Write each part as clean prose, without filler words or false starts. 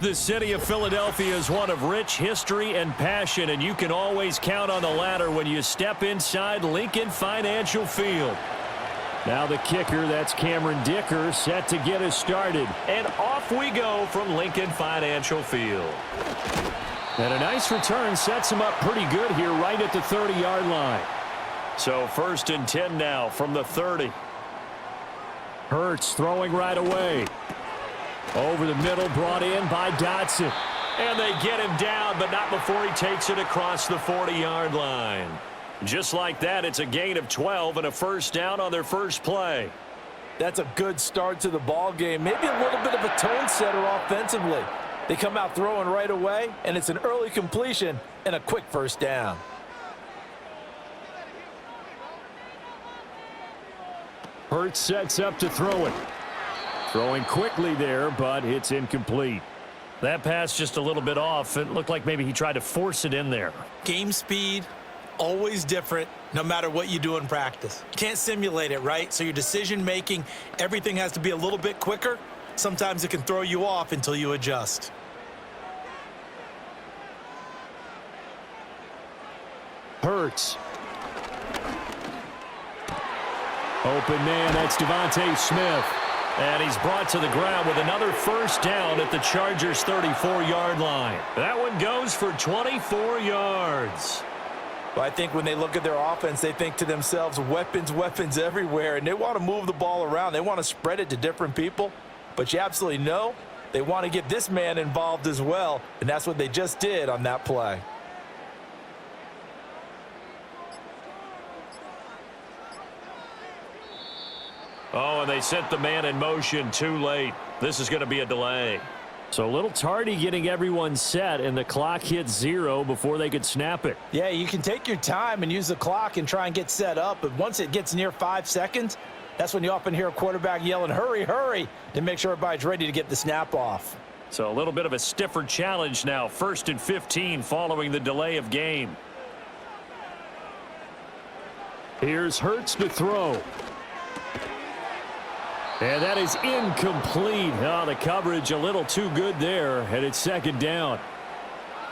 The city of Philadelphia is one of rich history and passion, and you can always count on the latter when you step inside Lincoln Financial Field. Now the kicker, that's Cameron Dicker, set to get us started. And off we go from Lincoln Financial Field. And a nice return sets him up pretty good here right at the 30-yard line. So 1st and 10 now from the 30. Hurts throwing right away. Over the middle, brought in by Dotson. And they get him down, but not before he takes it across the 40-yard line. Just like that, it's a gain of 12 and a first down on their first play. That's a good start to the ball game. Maybe a little bit of a tone setter offensively. They come out throwing right away, and it's an early completion and a quick first down. Hurts sets up to throw it. Throwing quickly there, but it's incomplete. That pass just a little bit off. It looked like maybe he tried to force it in there. Game speed, always different, no matter what you do in practice. You can't simulate it, right? So your decision-making, everything has to be a little bit quicker. Sometimes it can throw you off until you adjust. Hurts. Open man, that's Devontae Smith. And he's brought to the ground with another first down at the Chargers' 34-yard line. That one goes for 24 yards. Well, I think when they look at their offense, they think to themselves, weapons, weapons everywhere, and they want to move the ball around. They want to spread it to different people, but you absolutely know they want to get this man involved as well, and that's what they just did on that play. Oh, and they sent the man in motion too late. This is going to be a delay. So a little tardy getting everyone set, and the clock hit 0 before they could snap it. Yeah, you can take your time and use the clock and try and get set up, but once it gets near 5 seconds, that's when you often hear a quarterback yelling, hurry, hurry, to make sure everybody's ready to get the snap off. So a little bit of a stiffer challenge now. 1st and 15 following the delay of game. Here's Hurts to throw. And that is incomplete. Oh, the coverage a little too good there, and it's 2nd down.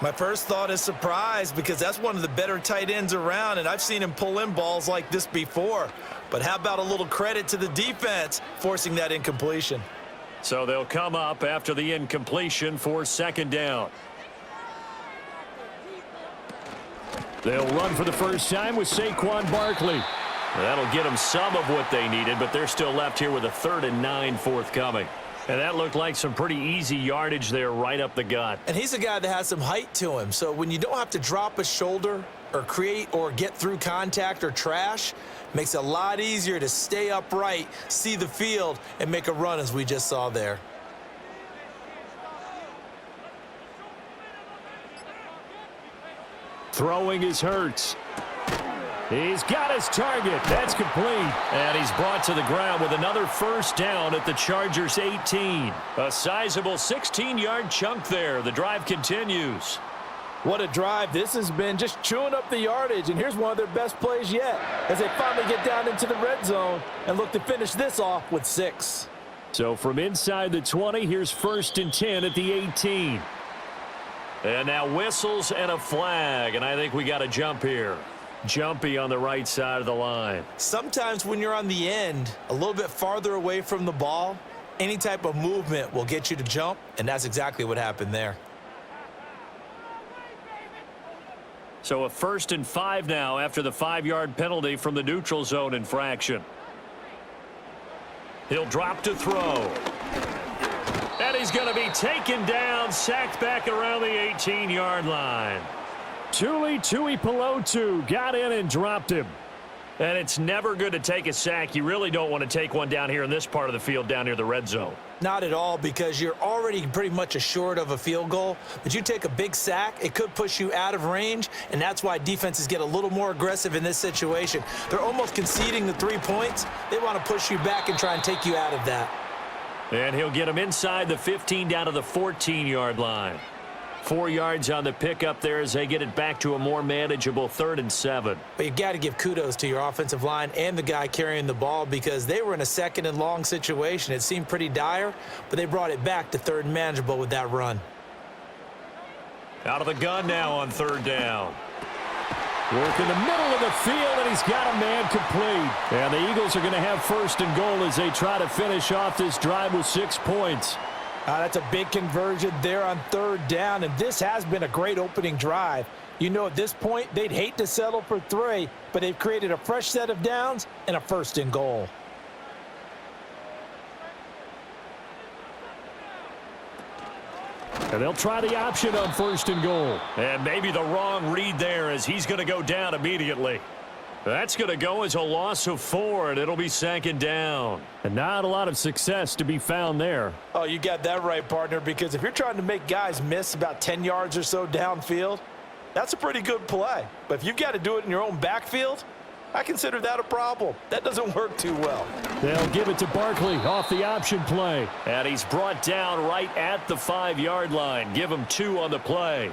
My first thought is surprise, because that's one of the better tight ends around, and I've seen him pull in balls like this before. But how about a little credit to the defense forcing that incompletion? So they'll come up after the incompletion for 2nd down. They'll run for the first time with Saquon Barkley. That'll get them some of what they needed, but they're still left here with a 3rd and 9 forthcoming. And that looked like some pretty easy yardage there right up the gut. And he's a guy that has some height to him, so when you don't have to drop a shoulder or create or get through contact or trash, makes it a lot easier to stay upright, see the field, and make a run as we just saw there. Throwing is Hurts. He's got his target. That's complete. And he's brought to the ground with another first down at the Chargers' 18. A sizable 16-yard chunk there. The drive continues. What a drive. This has been just chewing up the yardage, and here's one of their best plays yet as they finally get down into the red zone and look to finish this off with 6. So from inside the 20, here's 1st and 10 at the 18. And now whistles and a flag, and I think we got a jump here. Jumpy on the right side of the line. Sometimes when you're on the end, a little bit farther away from the ball, any type of movement will get you to jump, and that's exactly what happened there. So a 1st and 5 now after the 5-yard penalty from the neutral zone infraction. He'll drop to throw. And he's going to be taken down, sacked back around the 18-yard line. Tuli Tuipulotu got in and dropped him. And it's never good to take a sack. You really don't want to take one down here in this part of the field down near the red zone. Not at all, because you're already pretty much assured of a field goal. But you take a big sack, it could push you out of range, and that's why defenses get a little more aggressive in this situation. They're almost conceding the 3 points. They want to push you back and try and take you out of that. And he'll get him inside the 15 down to the 14-yard line. 4 yards on the pickup there as they get it back to a more manageable 3rd and 7. But you got to give kudos to your offensive line and the guy carrying the ball, because they were in a 2nd and long situation. It seemed pretty dire, but they brought it back to 3rd and manageable with that run. Out of the gun now on third down. Work in the middle of the field, and he's got a man complete. And the Eagles are going to have first and goal as they try to finish off this drive with 6 points. That's a big conversion there on third down, and this has been a great opening drive. You know, at this point, they'd hate to settle for 3, but they've created a fresh set of downs and a first and goal. And they'll try the option on first and goal. And maybe the wrong read there as he's going to go down immediately. That's going to go as a loss of 4, and it'll be second down. And not a lot of success to be found there. Oh, you got that right, partner, because if you're trying to make guys miss about 10 yards or so downfield, that's a pretty good play. But if you've got to do it in your own backfield, I consider that a problem. That doesn't work too well. They'll give it to Barkley off the option play. And he's brought down right at the 5-yard line. Give him 2 on the play.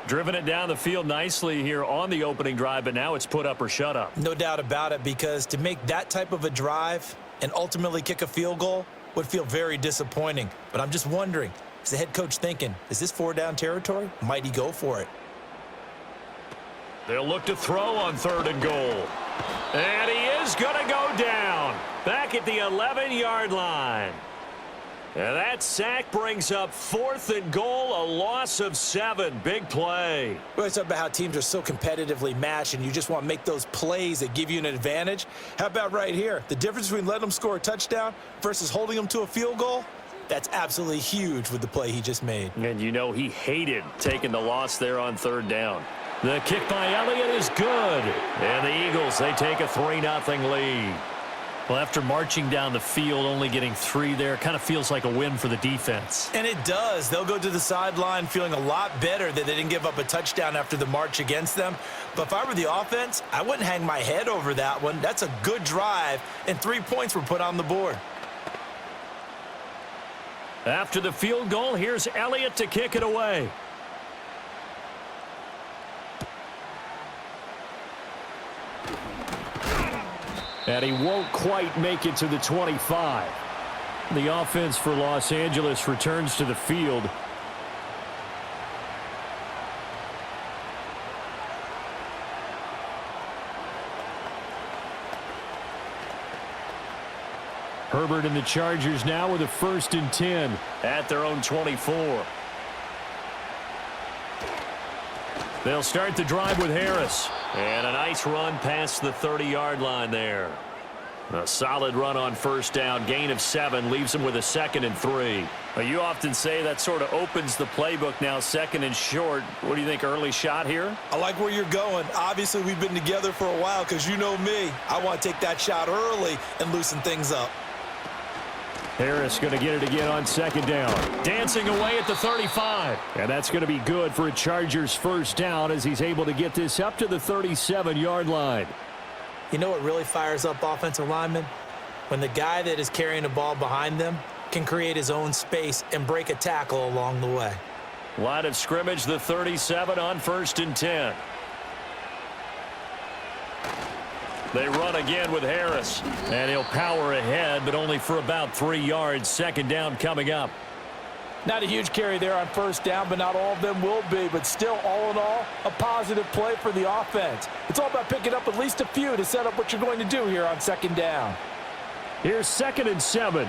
Driven it down the field nicely here on the opening drive, but now it's put up or shut up. No doubt about it, because to make that type of a drive and ultimately kick a field goal would feel very disappointing. But I'm just wondering, is the head coach thinking, is this 4-down territory? Might he go for it? They'll look to throw on third and goal. And he is going to go down back at the 11-yard line. And that sack brings up 4th and goal, a loss of 7. Big play. Well, it's about how teams are so competitively matched, and you just want to make those plays that give you an advantage. How about right here? The difference between letting them score a touchdown versus holding them to a field goal? That's absolutely huge with the play he just made. And you know he hated taking the loss there on third down. The kick by Elliott is good. And the Eagles, they take a 3-0 lead. Well, after marching down the field, only getting 3 there, kind of feels like a win for the defense. And it does. They'll go to the sideline feeling a lot better that they didn't give up a touchdown after the march against them. But if I were the offense, I wouldn't hang my head over that one. That's a good drive, and 3 points were put on the board. After the field goal, here's Elliott to kick it away. And he won't quite make it to the 25. The offense for Los Angeles returns to the field. Herbert and the Chargers now with a 1st and 10 at their own 24. They'll start the drive with Harris. And a nice run past the 30-yard line there. A solid run on first down. Gain of 7 leaves them with a 2nd and 3. Well, you often say that sort of opens the playbook now, 2nd and short. What do you think, early shot here? I like where you're going. Obviously, we've been together for a while because you know me. I want to take that shot early and loosen things up. Harris going to get it again on 2nd down. Dancing away at the 35. And that's going to be good for a Chargers first down as he's able to get this up to the 37-yard line. You know what really fires up offensive linemen? When the guy that is carrying the ball behind them can create his own space and break a tackle along the way. Line of scrimmage, the 37 on 1st and 10. They run again with Harris. And he'll power ahead, but only for about 3 yards. 2nd down coming up. Not a huge carry there on first down, but not all of them will be. But still, all in all, a positive play for the offense. It's all about picking up at least a few to set up what you're going to do here on 2nd down. Here's 2nd and 7.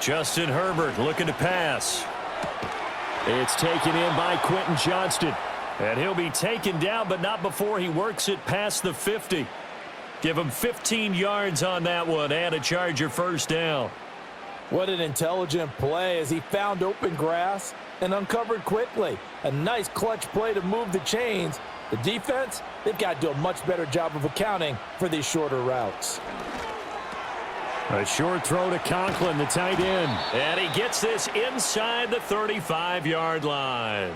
Justin Herbert looking to pass. It's taken in by Quentin Johnston. And he'll be taken down, but not before he works it past the 50. Give him 15 yards on that one and a Charger first down. What an intelligent play as he found open grass and uncovered quickly. A nice clutch play to move the chains. The defense, they've got to do a much better job of accounting for these shorter routes. A short throw to Conklin, the tight end. And he gets this inside the 35-yard line.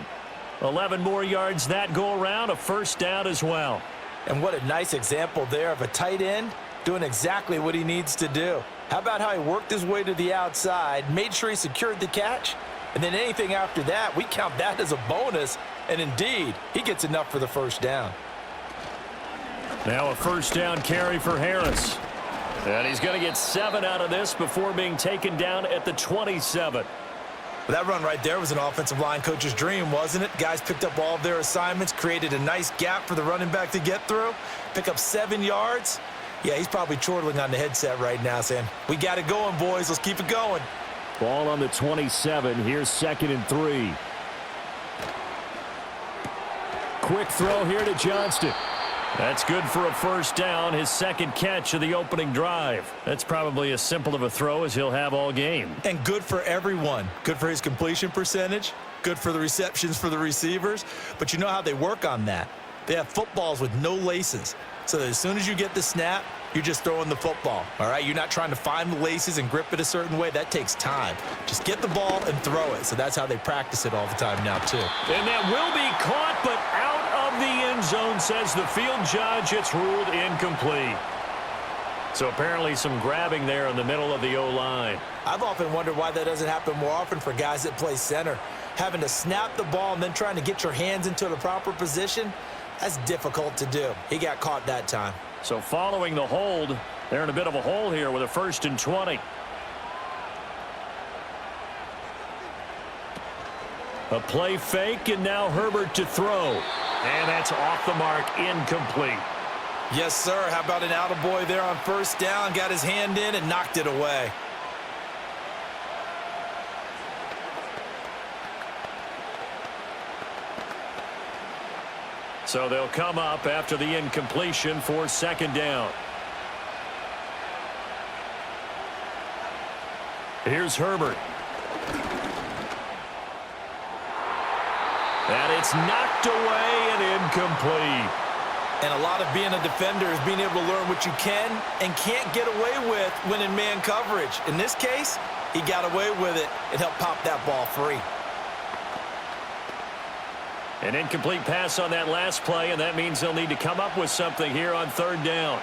11 more yards that go around, a first down as well. And what a nice example there of a tight end doing exactly what he needs to do. How about how he worked his way to the outside, made sure he secured the catch, and then anything after that, we count that as a bonus. And indeed, he gets enough for the first down. Now a first down carry for Harris. And he's going to get 7 out of this before being taken down at the 27. That run right there was an offensive line coach's dream, wasn't it? Guys picked up all of their assignments, created a nice gap for the running back to get through, pick up 7 yards. Yeah, he's probably chortling on the headset right now saying, we got it going, boys. Let's keep it going. Ball on the 27. Here's 2nd and 3. Quick throw here to Johnston. That's good for a first down, his 2nd catch of the opening drive. That's probably as simple of a throw as he'll have all game. And good for everyone. Good for his completion percentage. Good for the receptions for the receivers. But you know how they work on that. They have footballs with no laces. So that as soon as you get the snap, you're just throwing the football, all right? You're not trying to find the laces and grip it a certain way. That takes time. Just get the ball and throw it. So that's how they practice it all the time now, too. And that will be caught, but out of the end zone, says the field judge. It's ruled incomplete. So apparently some grabbing there in the middle of the O-line. I've often wondered why that doesn't happen more often for guys that play center. Having to snap the ball and then trying to get your hands into the proper position, that's difficult to do. He got caught that time. So following the hold, they're in a bit of a hole here with a 1st and 20. A play fake, and now Herbert to throw. And that's off the mark, incomplete. Yes, sir. How about an attaboy there on first down? Got his hand in and knocked it away. So they'll come up after the incompletion for 2nd down. Here's Herbert. And it's knocked away and incomplete. And a lot of being a defender is being able to learn what you can and can't get away with when in man coverage. In this case, he got away with it and helped pop that ball free. An incomplete pass on that last play, and that means they'll need to come up with something here on 3rd down.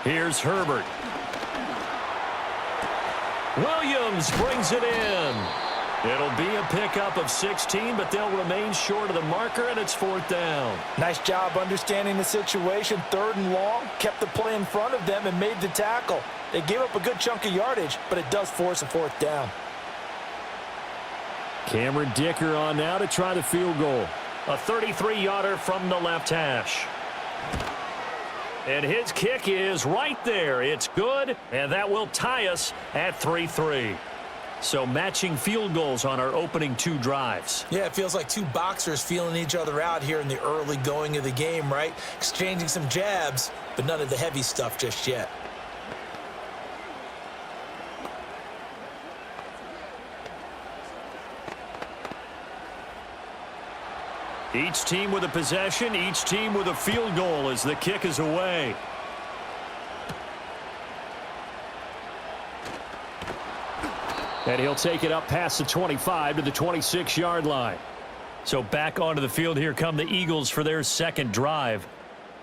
Here's Herbert. Williams brings it in. It'll be a pickup of 16, but they'll remain short of the marker, and it's 4th down. Nice job understanding the situation. 3rd and long, kept the play in front of them and made the tackle. They gave up a good chunk of yardage, but it does force a 4th down. Cameron Dicker on now to try the field goal. A 33-yarder from the left hash. And his kick is right there. It's good, and that will tie us at 3-3. So matching field goals on our opening 2 drives. Yeah, it feels like 2 boxers feeling each other out here in the early going of the game, right? Exchanging some jabs, but none of the heavy stuff just yet. Each team with a possession, each team with a field goal as the kick is away. And he'll take it up past the 25 to the 26-yard line. So back onto the field, here come the Eagles for their 2nd drive.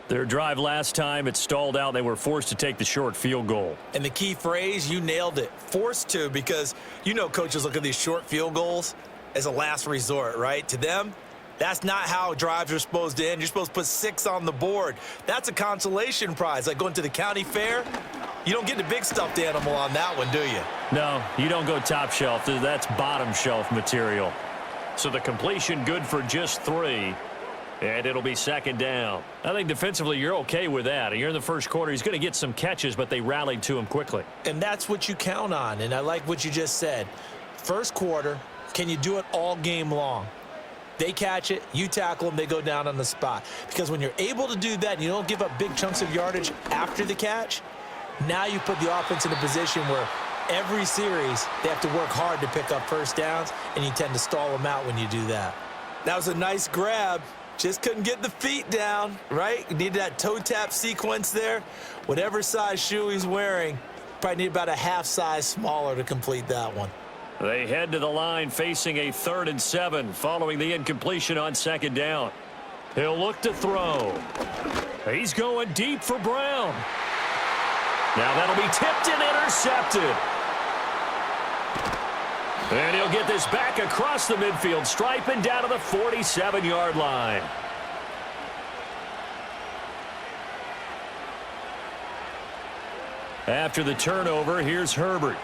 Their drive last time, it stalled out. They were forced to take the short field goal. And the key phrase, you nailed it. Forced to, because you know coaches look at these short field goals as a last resort, right? To them, that's not how drives are supposed to end. You're supposed to put 6 on the board. That's a consolation prize. Like going to the county fair, you don't get the big stuffed animal on that one, do you? No, you don't go top shelf. That's bottom shelf material. So the completion good for just 3. And it'll be 2nd down. I think defensively you're okay with that. You're in the first quarter. He's going to get some catches, but they rallied to him quickly. And that's what you count on. And I like what you just said. First quarter, can you do it all game long? They catch it, you tackle them, they go down on the spot. Because when you're able to do that and you don't give up big chunks of yardage after the catch, now you put the offense in a position where every series they have to work hard to pick up first downs, and you tend to stall them out when you do that. That was a nice grab. Just couldn't get the feet down, right? You needed that toe tap sequence there. Whatever size shoe he's wearing, probably need about a half size smaller to complete that one. They head to the line facing a 3rd and 7 following the incompletion on 2nd down. He'll look to throw. He's going deep for Brown. Now that'll be tipped and intercepted. And he'll get this back across the midfield stripe and down to the 47-yard line. After the turnover, here's Herbert.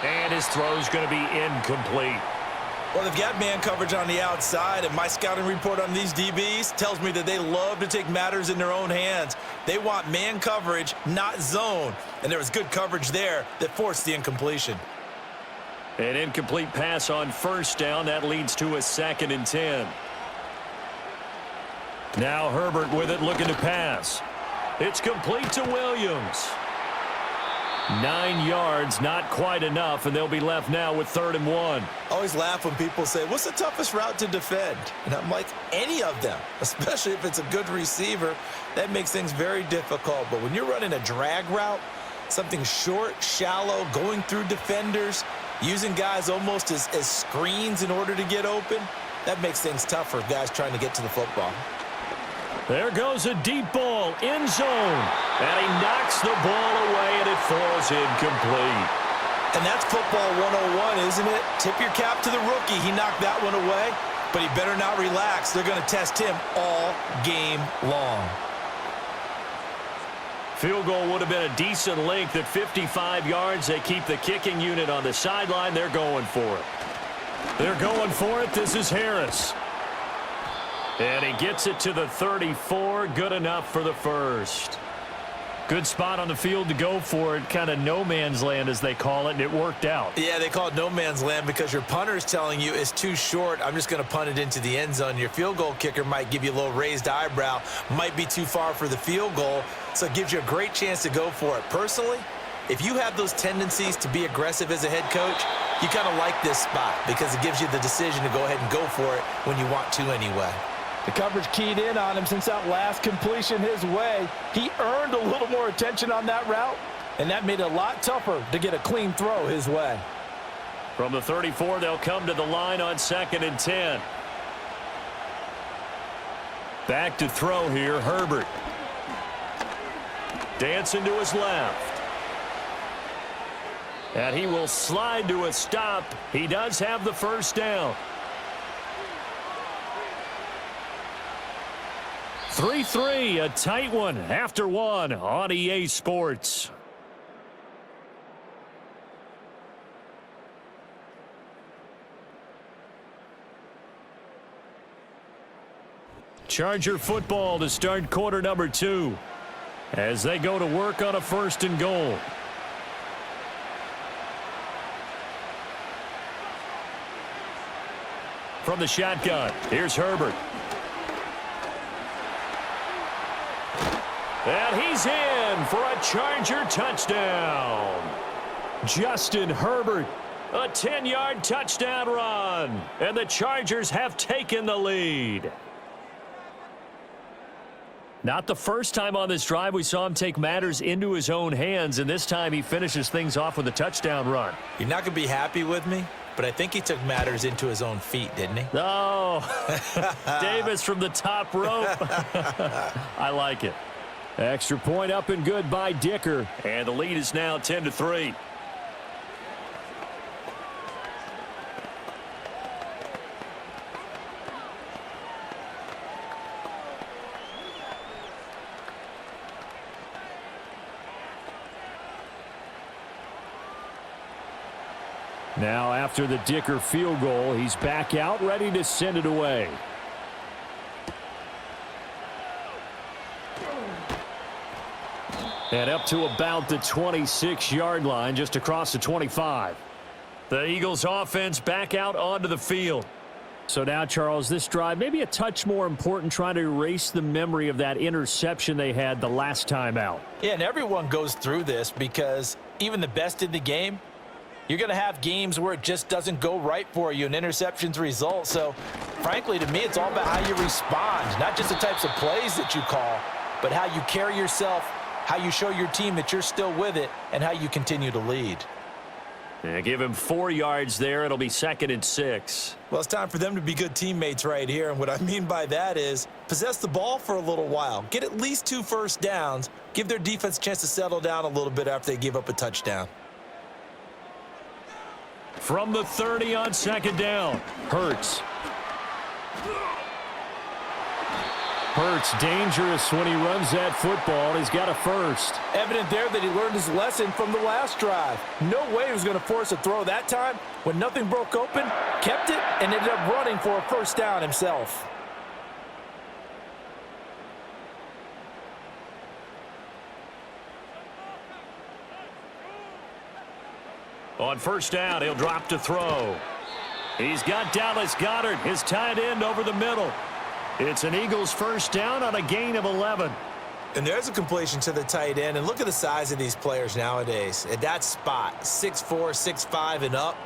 And his throw's going to be incomplete. Well, they've got man coverage on the outside, and my scouting report on these DBs tells me that they love to take matters in their own hands. They want man coverage, not zone. And there was good coverage there that forced the incompletion. An incomplete pass on first down. That leads to a 2nd and 10. Now Herbert with it, looking to pass. It's complete to Williams. 9 yards, not quite enough, and they'll be left now with 3rd and 1. I always laugh when people say, what's the toughest route to defend? And I'm like, any of them, especially if it's a good receiver. That makes things very difficult. But when you're running a drag route, something short, shallow, going through defenders, using guys almost as screens in order to get open, that makes things tough for guys trying to get to the football. There goes a deep ball, end zone. And he knocks the ball away, and it falls incomplete. And that's football 101, isn't it? Tip your cap to the rookie. He knocked that one away, but he better not relax. They're going to test him all game long. Field goal would have been a decent length at 55 yards. They keep the kicking unit on the sideline. They're going for it. They're going for it. This is Harris. And he gets it to the 34. Good enough for the first. Good spot on the field to go for it. Kind of no man's land, as they call it, and it worked out. Yeah, they call it no man's land because your punter is telling you it's too short. I'm just going to punt it into the end zone. Your field goal kicker might give you a little raised eyebrow, might be too far for the field goal, so it gives you a great chance to go for it. Personally, if you have those tendencies to be aggressive as a head coach, you kind of like this spot because it gives you the decision to go ahead and go for it when you want to anyway. The coverage keyed in on him since that last completion his way. He earned a little more attention on that route, and that made it a lot tougher to get a clean throw his way. From the 34, they'll come to the line on 2nd and 10. Back to throw here, Herbert. Dancing to his left. And he will slide to a stop. He does have the first down. 3-3, a tight one after one on EA Sports. Charger football to start quarter number 2 as they go to work on a 1st and goal. From the shotgun, here's Herbert. And he's in for a Charger touchdown. Justin Herbert, a 10-yard touchdown run. And the Chargers have taken the lead. Not the first time on this drive we saw him take matters into his own hands, and this time he finishes things off with a touchdown run. You're not going to be happy with me, but I think he took matters into his own feet, didn't he? Oh, Davis from the top rope. I like it. Extra point up and good by Dicker. And the lead is now 10-3. Now after the Dicker field goal, he's back out ready to send it away. And up to about the 26-yard line, just across the 25. The Eagles offense back out onto the field. So now, Charles, this drive maybe a touch more important, trying to erase the memory of that interception they had the last time out. Yeah, and everyone goes through this because even the best in the game, you're going to have games where it just doesn't go right for you and interceptions result. So, frankly, to me, it's all about how you respond, not just the types of plays that you call, but how you carry yourself, how you show your team that you're still with it, and how you continue to lead. Yeah, give him 4 yards there. It'll be 2nd and 6. Well, it's time for them to be good teammates right here, and what I mean by that is possess the ball for a little while, get at least 2 first downs, give their defense a chance to settle down a little bit after they give up a touchdown. From the 30 on 2nd down, Hurts. Hurts dangerous when he runs that football. He's got a first. Evident there that he learned his lesson from the last drive. No way he was going to force a throw that time. When nothing broke open, kept it, and ended up running for a first down himself. On first down, he'll drop to throw. He's got Dallas Goedert, his tight end, over the middle. It's an Eagles first down on a gain of 11. And there's a completion to the tight end. And look at the size of these players nowadays. At that spot, 6'4", 6'5", and up.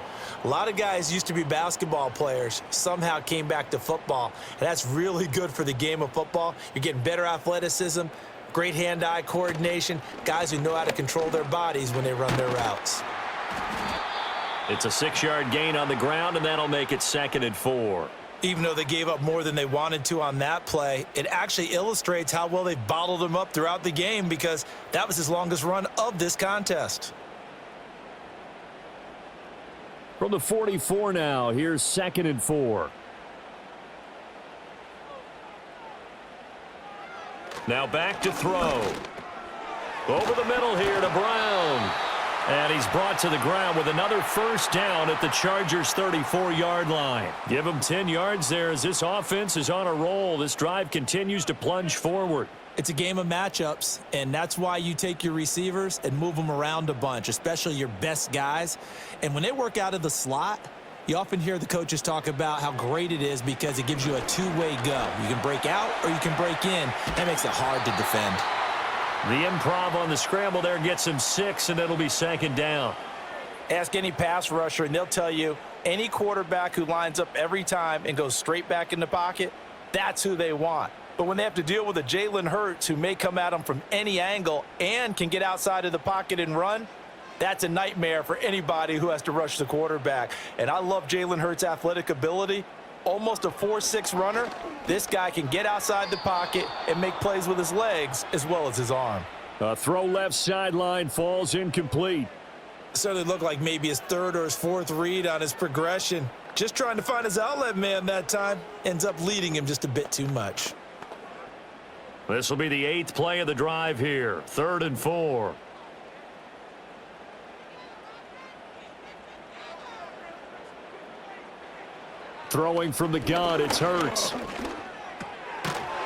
A lot of guys used to be basketball players, somehow came back to football. And that's really good for the game of football. You're getting better athleticism, great hand-eye coordination, guys who know how to control their bodies when they run their routes. It's a 6-yard gain on the ground, and that'll make it 2nd and 4. Even though they gave up more than they wanted to on that play, it actually illustrates how well they bottled them up throughout the game, because that was his longest run of this contest. From the 44 now, here's 2nd and 4. Now back to throw. Over the middle here to Brown. And he's brought to the ground with another first down at the Chargers' 34-yard line. Give him 10 yards there as this offense is on a roll. This drive continues to plunge forward. It's a game of matchups, and that's why you take your receivers and move them around a bunch, especially your best guys. And when they work out of the slot, you often hear the coaches talk about how great it is because it gives you a two-way go. You can break out or you can break in. That makes it hard to defend. The improv on the scramble there gets him 6, and it'll be 2nd down. Ask any pass rusher, and they'll tell you any quarterback who lines up every time and goes straight back in the pocket, that's who they want. But when they have to deal with a Jalen Hurts who may come at them from any angle and can get outside of the pocket and run, that's a nightmare for anybody who has to rush the quarterback. And I love Jalen Hurts' athletic ability. Almost a 4.6 runner. This guy can get outside the pocket and make plays with his legs as well as his arm. A throw left sideline falls incomplete. Certainly looked like maybe his third or his fourth read on his progression. Just trying to find his outlet man that time. Ends up leading him just a bit too much. This will be the 8th play of the drive here. 3rd and 4. Throwing from the gun, it's Hurts.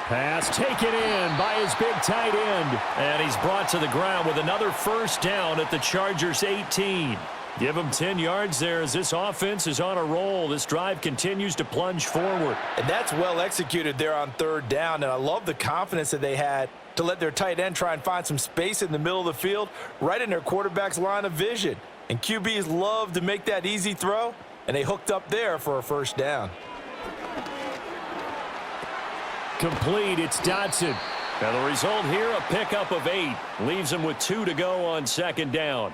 Pass taken in by his big tight end. And he's brought to the ground with another first down at the Chargers' 18. Give him 10 yards there as this offense is on a roll. This drive continues to plunge forward. And that's well executed there on 3rd down. And I love the confidence that they had to let their tight end try and find some space in the middle of the field, right in their quarterback's line of vision. And QBs love to make that easy throw. And they hooked up there for a first down. Complete, it's Dotson. And the result here, a pickup of 8. Leaves him with 2 to go on 2nd down.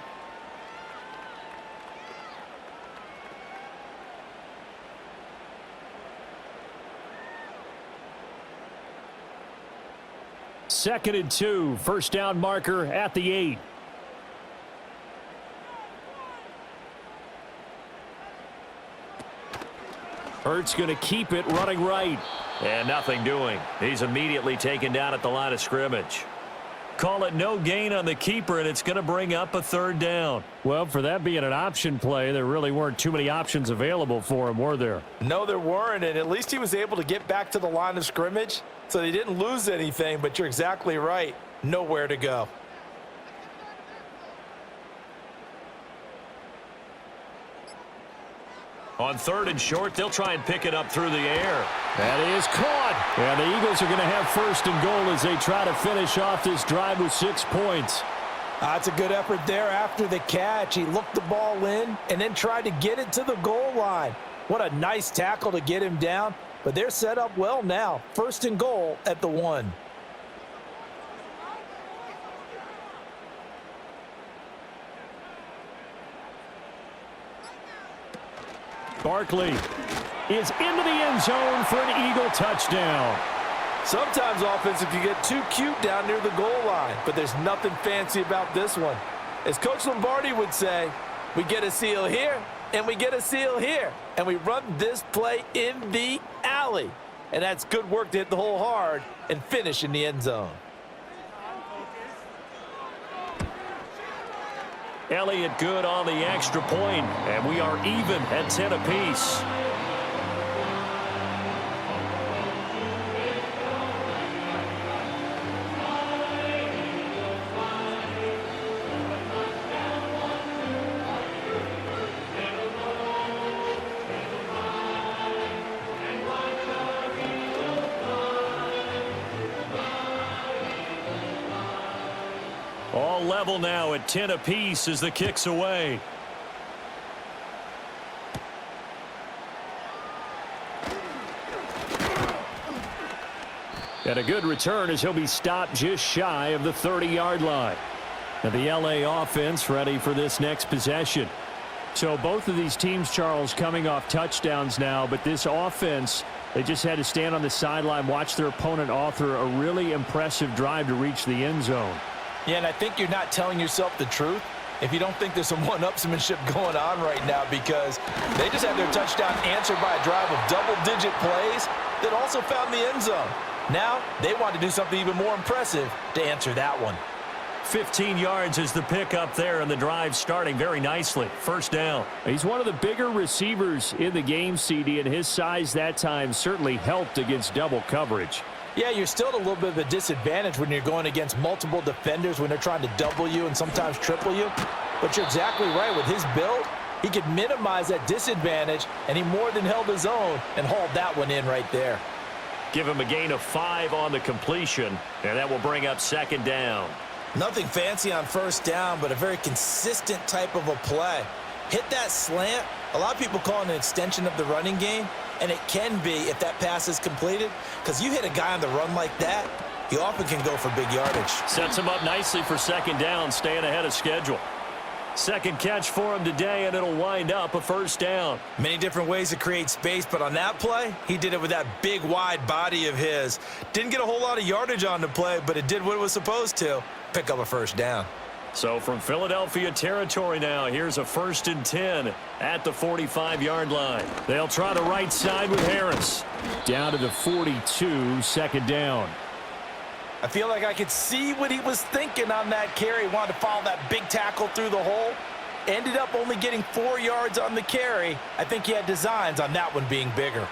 Second and 2, first down marker at the 8. Hurts going to keep it running right. And nothing doing. He's immediately taken down at the line of scrimmage. Call it no gain on the keeper, and it's going to bring up a 3rd down. Well, for that being an option play, there really weren't too many options available for him, were there? No, there weren't, and at least he was able to get back to the line of scrimmage, so they didn't lose anything, but you're exactly right. Nowhere to go. On 3rd and short, they'll try and pick it up through the air. That is caught. And the Eagles are going to have 1st and goal as they try to finish off this drive with 6 points. That's a good effort there after the catch. He looked the ball in and then tried to get it to the goal line. What a nice tackle to get him down. But they're set up well now. 1st and goal at the 1. Barkley is into the end zone for an Eagle touchdown. Sometimes offensive can get too cute down near the goal line, but there's nothing fancy about this one. As Coach Lombardi would say, we get a seal here, and we get a seal here, and we run this play in the alley. and that's good work to hit the hole hard and finish in the end zone. Elliott good on the extra point, and we are even at 10 apiece. All level now at 10 apiece as the kick's away. And a good return as he'll be stopped just shy of the 30-yard line. And the LA offense ready for this next possession. So both of these teams, Charles, coming off touchdowns now, but this offense, they just had to stand on the sideline, watch their opponent author a really impressive drive to reach the end zone. Yeah, and I think you're not telling yourself the truth if you don't think there's some one-upsmanship going on right now, because they just had their touchdown answered by a drive of double-digit plays that also found the end zone. Now they want to do something even more impressive to answer that one. 15 yards is the pickup there, and the drive starting very nicely. First down. He's one of the bigger receivers in the game, CD, and his size that time certainly helped against double coverage. Yeah, you're still at a little bit of a disadvantage when you're going against multiple defenders when they're trying to double you and sometimes triple you. But you're exactly right. With his build, he could minimize that disadvantage, and he more than held his own and hauled that one in right there. Give him a gain of 5 on the completion, and that will bring up second down. Nothing fancy on first down, but a very consistent type of a play. Hit that slant. A lot of people call it an extension of the running game, and it can be if that pass is completed, because you hit a guy on the run like that, he often can go for big yardage. Sets him up nicely for second down, staying ahead of schedule. Second catch for him today, and it'll wind up a first down. Many different ways to create space, but on that play, he did it with that big, wide body of his. Didn't get a whole lot of yardage on the play, but it did what it was supposed to, pick up a first down. So from Philadelphia territory now, here's a 1st and 10 at the 45-yard line. They'll try the right side with Harris. Down to the 42, second down. I feel like I could see what he was thinking on that carry. Wanted to follow that big tackle through the hole. Ended up only getting 4 yards on the carry. I think he had designs on that one being bigger.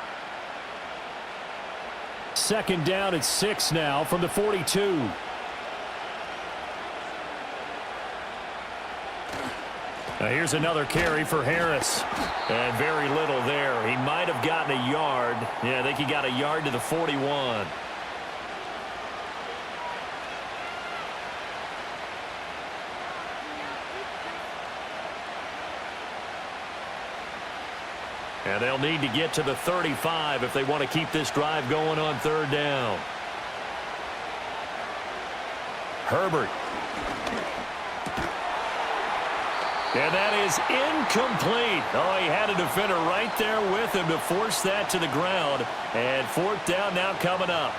Second down at 6 now from the 42. Now here's another carry for Harris. And very little there. He might have gotten a yard. Yeah, I think he got a yard to the 41. And they'll need to get to the 35 if they want to keep this drive going on third down. Herbert. And that is incomplete. Oh, he had a defender right there with him to force that to the ground. And fourth down now coming up.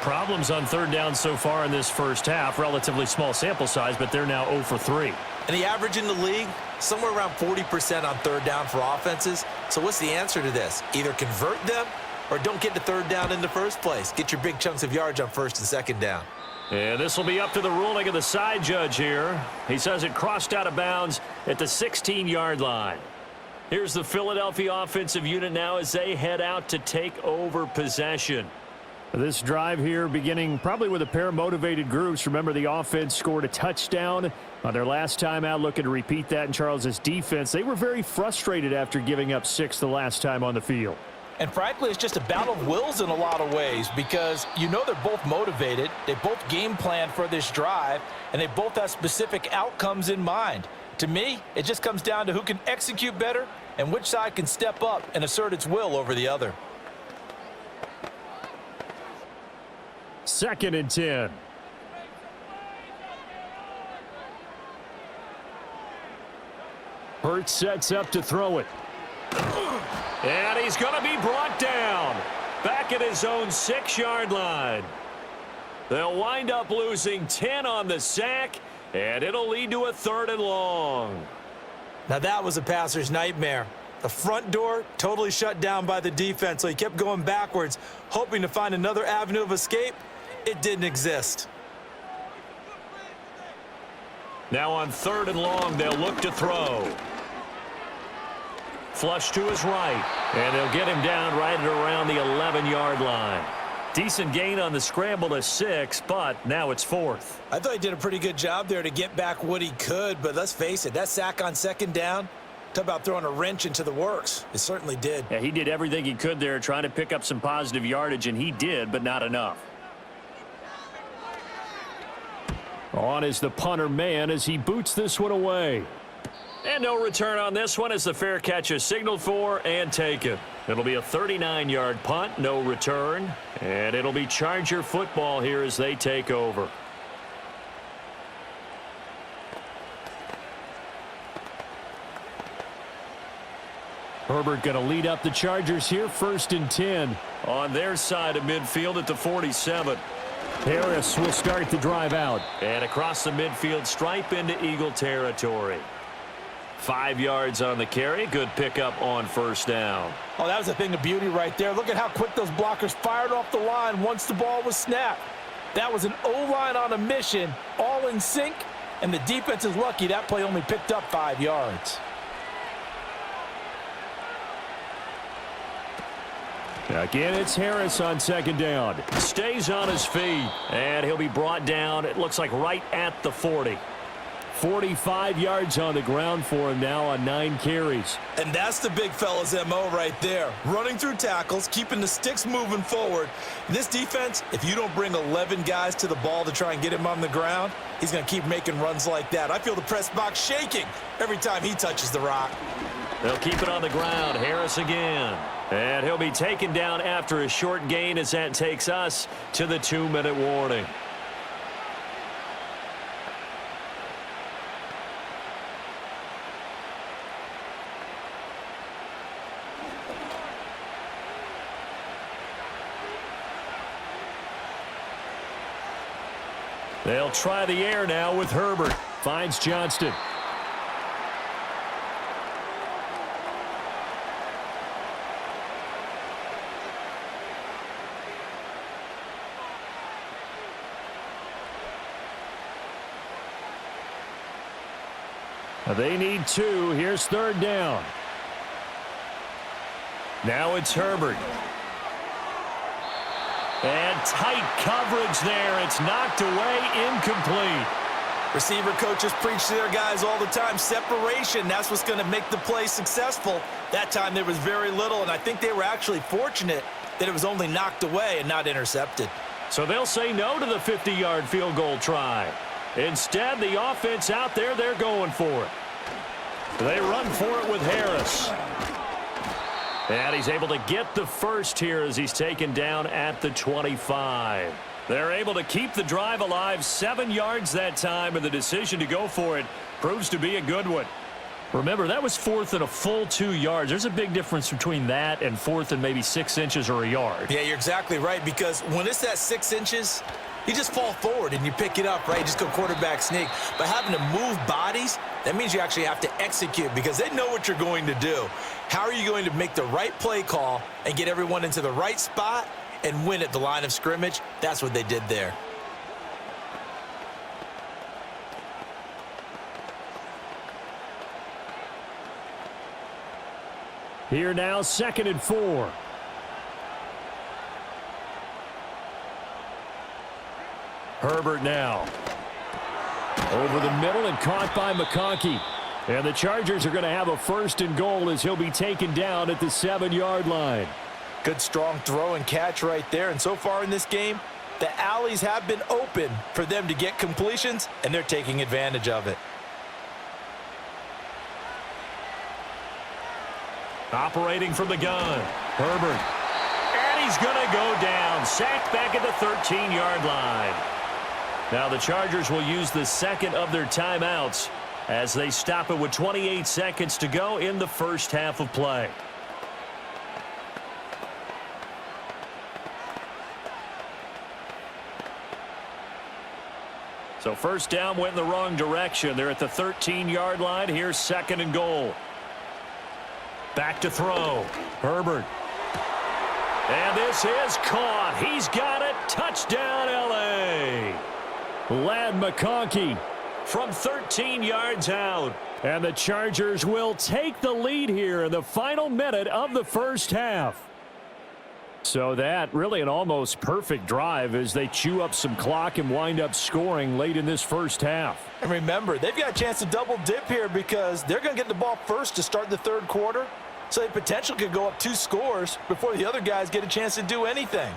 Problems on third down so far in this first half. Relatively small sample size, but they're now 0 for 3. And the average in the league, somewhere around 40% on third down for offenses. So what's the answer to this? Either convert them or don't get to third down in the first place. Get your big chunks of yards on first and second down. And this will be up to the ruling of the side judge here. He says it crossed out of bounds at the 16-yard line. Here's the Philadelphia offensive unit now as they head out to take over possession. This drive here beginning probably with a pair of motivated groups. Remember, the offense scored a touchdown on their last time out, looking to repeat that in Charles's defense. They were very frustrated after giving up 6 the last time on the field. And frankly, it's just a battle of wills in a lot of ways, because you know they're both motivated. They both game plan for this drive, and they both have specific outcomes in mind. To me, it just comes down to who can execute better and which side can step up and assert its will over the other. 2nd and 10. Hurts sets up to throw it. And he's going to be brought down back at his own 6-yard line. They'll wind up losing 10 on the sack, and it'll lead to a 3rd and long. Now that was a passer's nightmare. The front door totally shut down by the defense, so he kept going backwards, hoping to find another avenue of escape. It didn't exist. Now on 3rd and long, they'll look to throw. Flush to his right, and they'll get him down right at around the 11-yard line. Decent gain on the scramble to 6, but now it's 4th. I thought he did a pretty good job there to get back what he could, but let's face it, that sack on 2nd down, talk about throwing a wrench into the works. It certainly did. Yeah, he did everything he could there trying to pick up some positive yardage, and he did, but not enough. On is the punter man as he boots this one away. And no return on this one as the fair catch is signaled for and taken. It'll be a 39-yard punt, no return. And it'll be Charger football here as they take over. Herbert going to lead up the Chargers here, 1st and 10. On their side of midfield at the 47. Harris will start the drive out. And across the midfield stripe into Eagle territory. 5 yards on the carry. Good pickup on 1st down. Oh, that was a thing of beauty right there. Look at how quick those blockers fired off the line once the ball was snapped. That was an O-line on a mission, all in sync, and the defense is lucky that play only picked up 5 yards. Again, it's Harris on 2nd down. Stays on his feet, and he'll be brought down, it looks like right at the 40. 45 yards on the ground for him now on 9 carries. And that's the big fella's MO right there. Running through tackles, keeping the sticks moving forward. This defense, if you don't bring 11 guys to the ball to try and get him on the ground, he's going to keep making runs like that. I feel the press box shaking every time he touches the rock. They'll keep it on the ground. Harris again. And he'll be taken down after a short gain as that takes us to the 2-minute warning. They'll try the air now with Herbert. Finds Johnston. They need 2. Here's 3rd down. Now it's Herbert. And tight coverage there. It's knocked away, incomplete. Receiver coaches preach to their guys all the time. Separation, that's what's going to make the play successful. That time there was very little, and I think they were actually fortunate that it was only knocked away and not intercepted. So they'll say no to the 50-yard field goal try. Instead, the offense out there, they're going for it. They run for it with Harris. And he's able to get the first here as he's taken down at the 25. They're able to keep the drive alive, 7 yards that time, and the decision to go for it proves to be a good one. Remember, that was 4th and a full 2 yards. There's a big difference between that and 4th and maybe 6 inches or a yard. Yeah, you're exactly right, because when it's that 6 inches, you just fall forward and you pick it up, right? You just go quarterback sneak. But having to move bodies, that means you actually have to execute because they know what you're going to do. How are you going to make the right play call and get everyone into the right spot and win at the line of scrimmage? That's what they did there. Here now, 2nd and 4. Herbert now. Over the middle and caught by McConkey. And the Chargers are going to have a 1st and goal as he'll be taken down at the 7-yard line. Good strong throw and catch right there. And so far in this game, the alleys have been open for them to get completions, and they're taking advantage of it. Operating from the gun, Herbert. And he's going to go down. Sacked back at the 13-yard line. Now the Chargers will use the 2nd of their timeouts as they stop it with 28 seconds to go in the first half of play. So 1st down went in the wrong direction. They're at the 13-yard line. Here's 2nd and goal. Back to throw. Herbert. And this is caught. He's got it. Touchdown, L.A. Ladd McConkey from 13 yards out. And the Chargers will take the lead here in the final minute of the first half. So that really an almost perfect drive as they chew up some clock and wind up scoring late in this first half. And remember, they've got a chance to double dip here because they're going to get the ball first to start the third quarter. So they potentially could go up 2 scores before the other guys get a chance to do anything.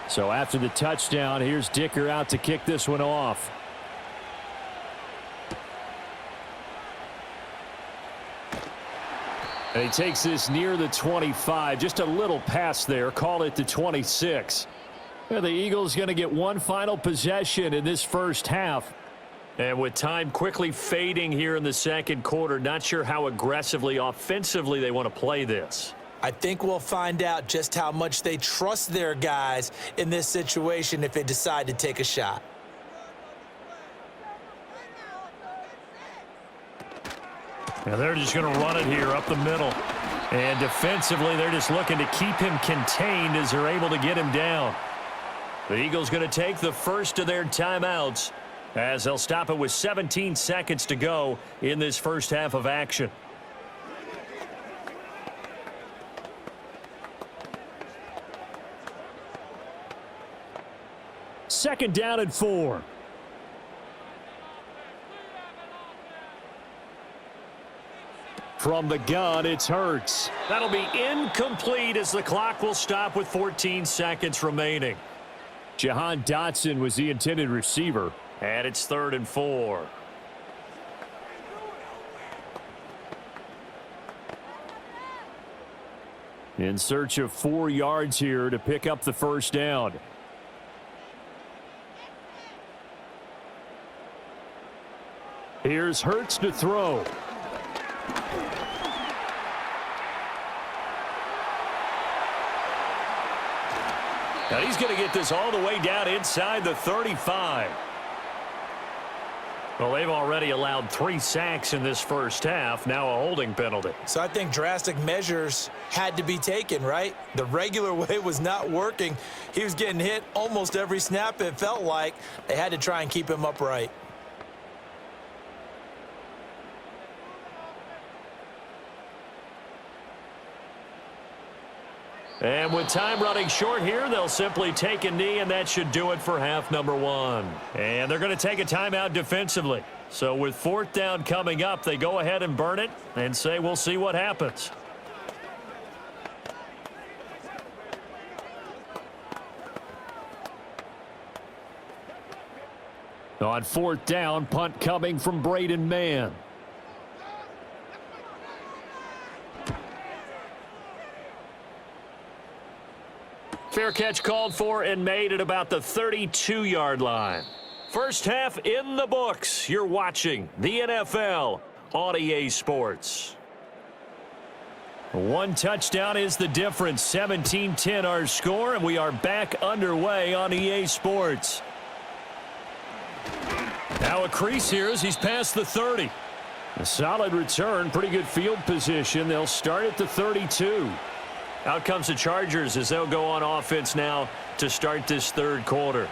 So after the touchdown, here's Dicker out to kick this one off. And he takes this near the 25. Just a little pass there. Call it the 26. And the Eagles going to get one final possession in this first half. And with time quickly fading here in the second quarter, not sure how aggressively, offensively they want to play this. I think we'll find out just how much they trust their guys in this situation if they decide to take a shot. And they're just going to run it here up the middle. And defensively, they're just looking to keep him contained as they're able to get him down. The Eagles going to take the first of their timeouts as they'll stop it with 17 seconds to go in this first half of action. Second down and 4. From the gun, it's Hurts. That'll be incomplete as the clock will stop with 14 seconds remaining. Jahan Dotson was the intended receiver, and it's 3rd and 4. In search of 4 yards here to pick up the first down. Here's Hurts to throw. Now he's going to get this all the way down inside the 35. Well, they've already allowed 3 sacks in this first half. Now a holding penalty. So I think drastic measures had to be taken, right? The regular way was not working. He was getting hit almost every snap, it felt like. They had to try and keep him upright. And with time running short here, they'll simply take a knee, and that should do it for half number 1. And they're going to take a timeout defensively. So with 4th down coming up, they go ahead and burn it and say we'll see what happens. On 4th down, punt coming from Braden Mann. Fair catch called for and made at about the 32-yard line. First half in the books. You're watching the NFL on EA Sports. 1 touchdown is the difference. 17-10 our score, and we are back underway on EA Sports. Now a crease here as he's past the 30. A solid return, pretty good field position. They'll start at the 32. Out comes the Chargers as they'll go on offense now to start this third quarter.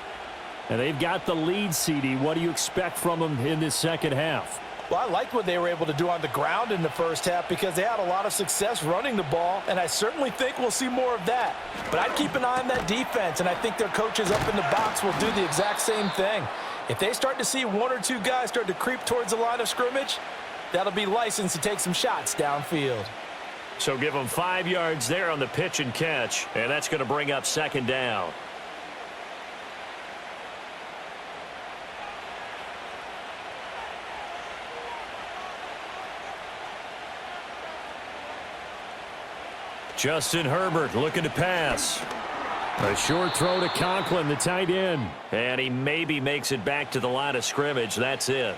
And they've got the lead, CD. What do you expect from them in this second half? Well, I liked what they were able to do on the ground in the first half because they had a lot of success running the ball, and I certainly think we'll see more of that. But I'd keep an eye on that defense, and I think their coaches up in the box will do the exact same thing. If they start to see 1 or 2 guys start to creep towards the line of scrimmage, that'll be licensed to take some shots downfield. So give them 5 yards there on the pitch and catch, and that's going to bring up 2nd down. Justin Herbert looking to pass. A short throw to Conklin, the tight end. And he maybe makes it back to the line of scrimmage. That's it.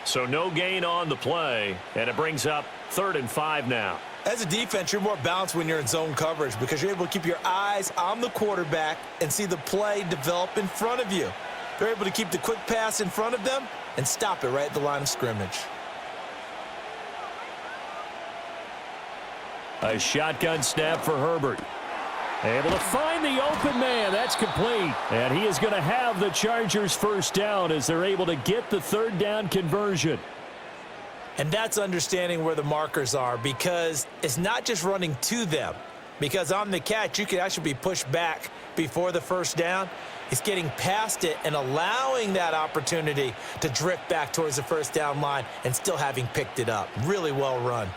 So no gain on the play, and it brings up 3rd and 5 now. As a defense, you're more balanced when you're in zone coverage because you're able to keep your eyes on the quarterback and see the play develop in front of you. They're able to keep the quick pass in front of them and stop it right at the line of scrimmage. A shotgun snap for Herbert. Able to find the open man. That's complete. And he is going to have the Chargers first down as they're able to get the 3rd down conversion. And that's understanding where the markers are because it's not just running to them. Because on the catch, you can actually be pushed back before the first down. It's getting past it and allowing that opportunity to drift back towards the first down line and still having picked it up. Really well run.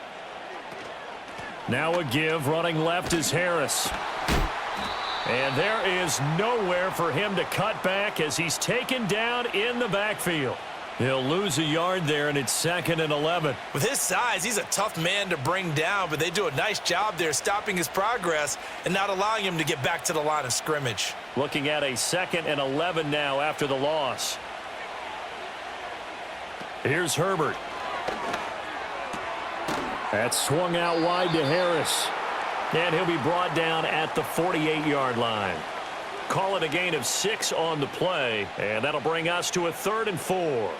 Now a give. Running left is Harris. And there is nowhere for him to cut back as he's taken down in the backfield. He'll lose a yard there, and it's 2nd and 11. With his size, he's a tough man to bring down, but they do a nice job there stopping his progress and not allowing him to get back to the line of scrimmage. Looking at a 2nd and 11 now after the loss. Here's Herbert. That's swung out wide to Harris. And he'll be brought down at the 48-yard line. Call it a gain of 6 on the play, and that'll bring us to a 3rd and 4.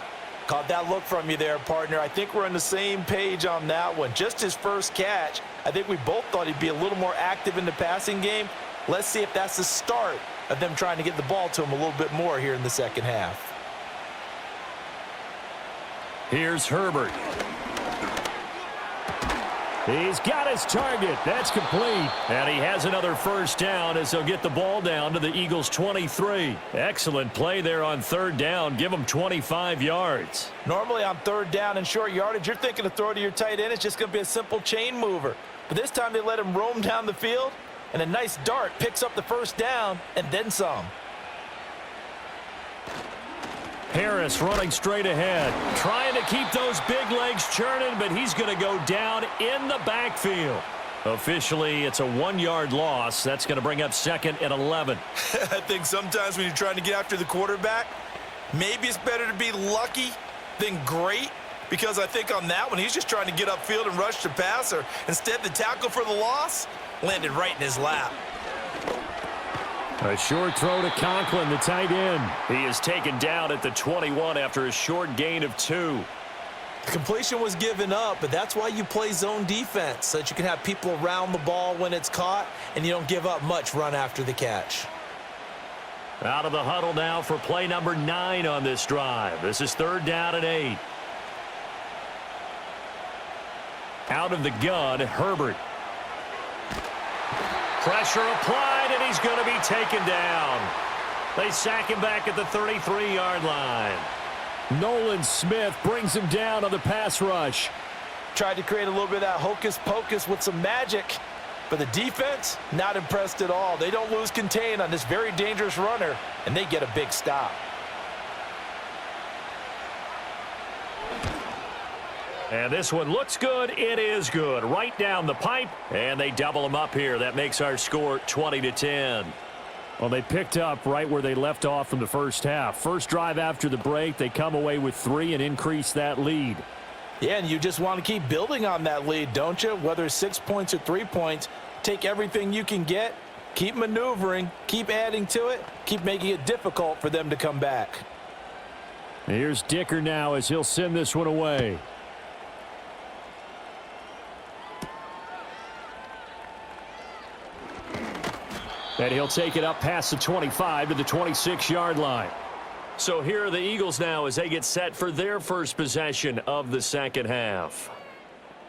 Caught that look from you there, partner. I think we're on the same page on that one. Just his first catch, I think we both thought he'd be a little more active in the passing game. Let's see if that's the start of them trying to get the ball to him a little bit more here in the second half. Here's Herbert. He's got his target. That's complete. And he has another first down as they'll get the ball down to the Eagles' 23. Excellent play there on 3rd down. Give them 25 yards. Normally on 3rd down and short yardage, you're thinking to throw to your tight end. It's just going to be a simple chain mover. But this time they let him roam down the field, and a nice dart picks up the first down and then some. Harris running straight ahead, trying to keep those big legs churning, but he's going to go down in the backfield. Officially, it's a 1-yard loss. That's going to bring up 2nd and 11. I think sometimes when you're trying to get after the quarterback, maybe it's better to be lucky than great, because I think on that one, he's just trying to get upfield and rush the passer. Instead, the tackle for the loss landed right in his lap. A short throw to Conklin, the tight end. He is taken down at the 21 after a short gain of 2. The completion was given up, but that's why you play zone defense, so that you can have people around the ball when it's caught, and you don't give up much run after the catch. Out of the huddle now for play number 9 on this drive. This is 3rd down and 8. Out of the gun, Herbert. Pressure applied, and he's going to be taken down. They sack him back at the 33-yard line. Nolan Smith brings him down on the pass rush. Tried to create a little bit of that hocus-pocus with some magic, but the defense, not impressed at all. They don't lose contain on this very dangerous runner, and they get a big stop. And this one looks good. It is good. Right down the pipe, and they double them up here. That makes our score 20-10. Well, they picked up right where they left off from the first half. First drive after the break, they come away with 3 and increase that lead. Yeah, and you just want to keep building on that lead, don't you? Whether it's 6 points or 3 points, take everything you can get, keep maneuvering, keep adding to it, keep making it difficult for them to come back. Here's Dicker now as he'll send this one away. And he'll take it up past the 25 to the 26-yard line. So here are the Eagles now as they get set for their first possession of the second half.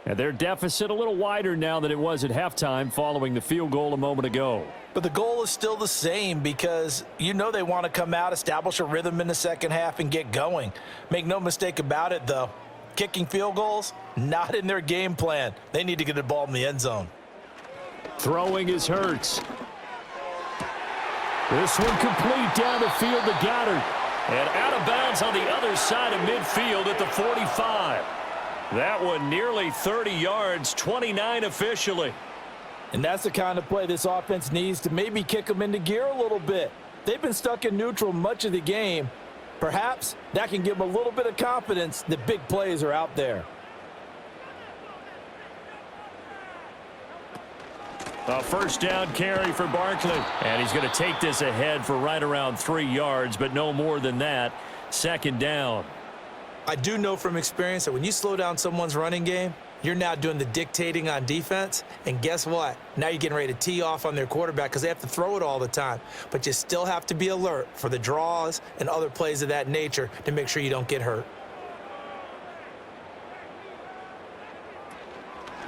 And their deficit a little wider now than it was at halftime following the field goal a moment ago. But the goal is still the same because you know they want to come out, establish a rhythm in the second half, and get going. Make no mistake about it, though. Kicking field goals, not in their game plan. They need to get the ball in the end zone. Throwing is Hurts. This one complete down the field to Goddard. And out of bounds on the other side of midfield at the 45. That one nearly 30 yards, 29 officially. And that's the kind of play this offense needs to maybe kick them into gear a little bit. They've been stuck in neutral much of the game. Perhaps that can give him a little bit of confidence that big plays are out there. A first down carry for Barkley. And he's going to take this ahead for right around 3 yards, but no more than that. Second down. I do know from experience that when you slow down someone's running game, you're now doing the dictating on defense. And guess what? Now you're getting ready to tee off on their quarterback because they have to throw it all the time. But you still have to be alert for the draws and other plays of that nature to make sure you don't get hurt.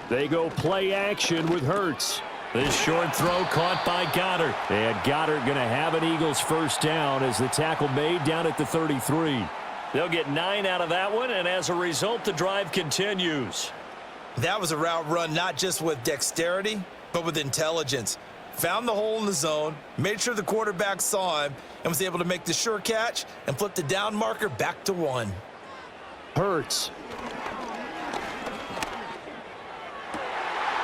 They go play action with Hurts. This short throw caught by Goddard. And Goddard going to have an Eagles first down as the tackle made down at the 33. They'll get 9 out of that one, and as a result, the drive continues. That was a route run not just with dexterity, but with intelligence. Found the hole in the zone, made sure the quarterback saw him, and was able to make the sure catch and flip the down marker back to 1. Hurts.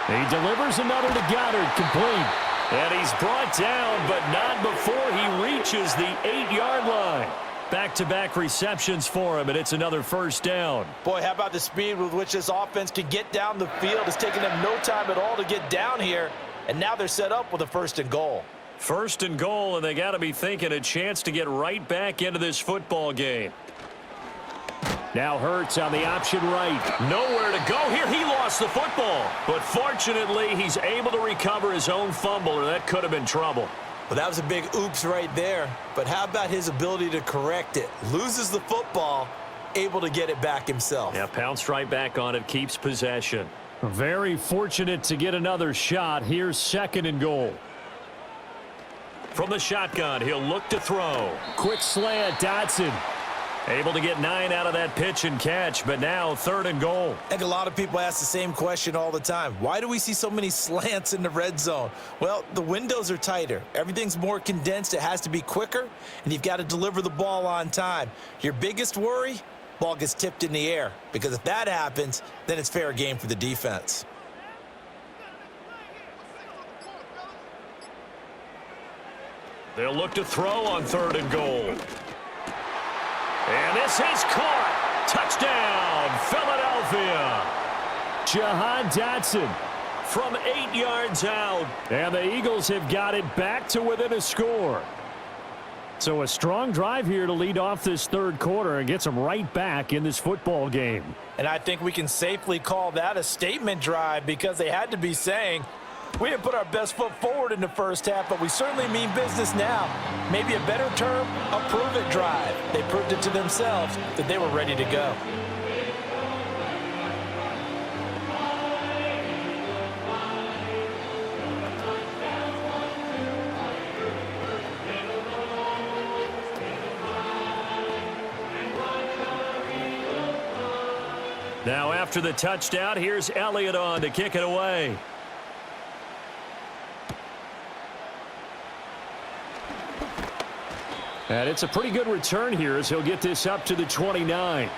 He delivers another to Goddard, complete. And he's brought down, but not before he reaches the 8-yard line. Back-to-back receptions for him, and it's another first down. Boy, how about the speed with which this offense can get down the field? It's taken them no time at all to get down here, and now they're set up with a first and goal. First and goal, and they got to be thinking a chance to get right back into this football game. Now Hurts on the option right. Nowhere to go here. He lost the football, but fortunately, he's able to recover his own fumble, or that could have been trouble. Well, that was a big oops right there. But how about his ability to correct it? Loses the football, able to get it back himself. Yeah, pounced right back on it, keeps possession. Very fortunate to get another shot. Here's second and goal. From the shotgun, he'll look to throw. Quick slant, Dotson. Able to get 9 out of that pitch and catch, but now third and goal. I think a lot of people ask the same question all the time. Why do we see so many slants in the red zone? Well, the windows are tighter. Everything's more condensed. It has to be quicker, and you've got to deliver the ball on time. Your biggest worry? Ball gets tipped in the air, because if that happens, then it's fair game for the defense. They'll look to throw on third and goal. And this is caught. Touchdown, Philadelphia. Jahan Dotson from 8 yards out. And the Eagles have got it back to within a score. So a strong drive here to lead off this third quarter and gets them right back in this football game. And I think we can safely call that a statement drive because they had to be saying, we didn't put our best foot forward in the first half, but we certainly mean business now. Maybe a better term, a prove-it drive. They proved it to themselves that they were ready to go. Now after the touchdown, here's Elliott on to kick it away. And it's a pretty good return here as he'll get this up to the 29.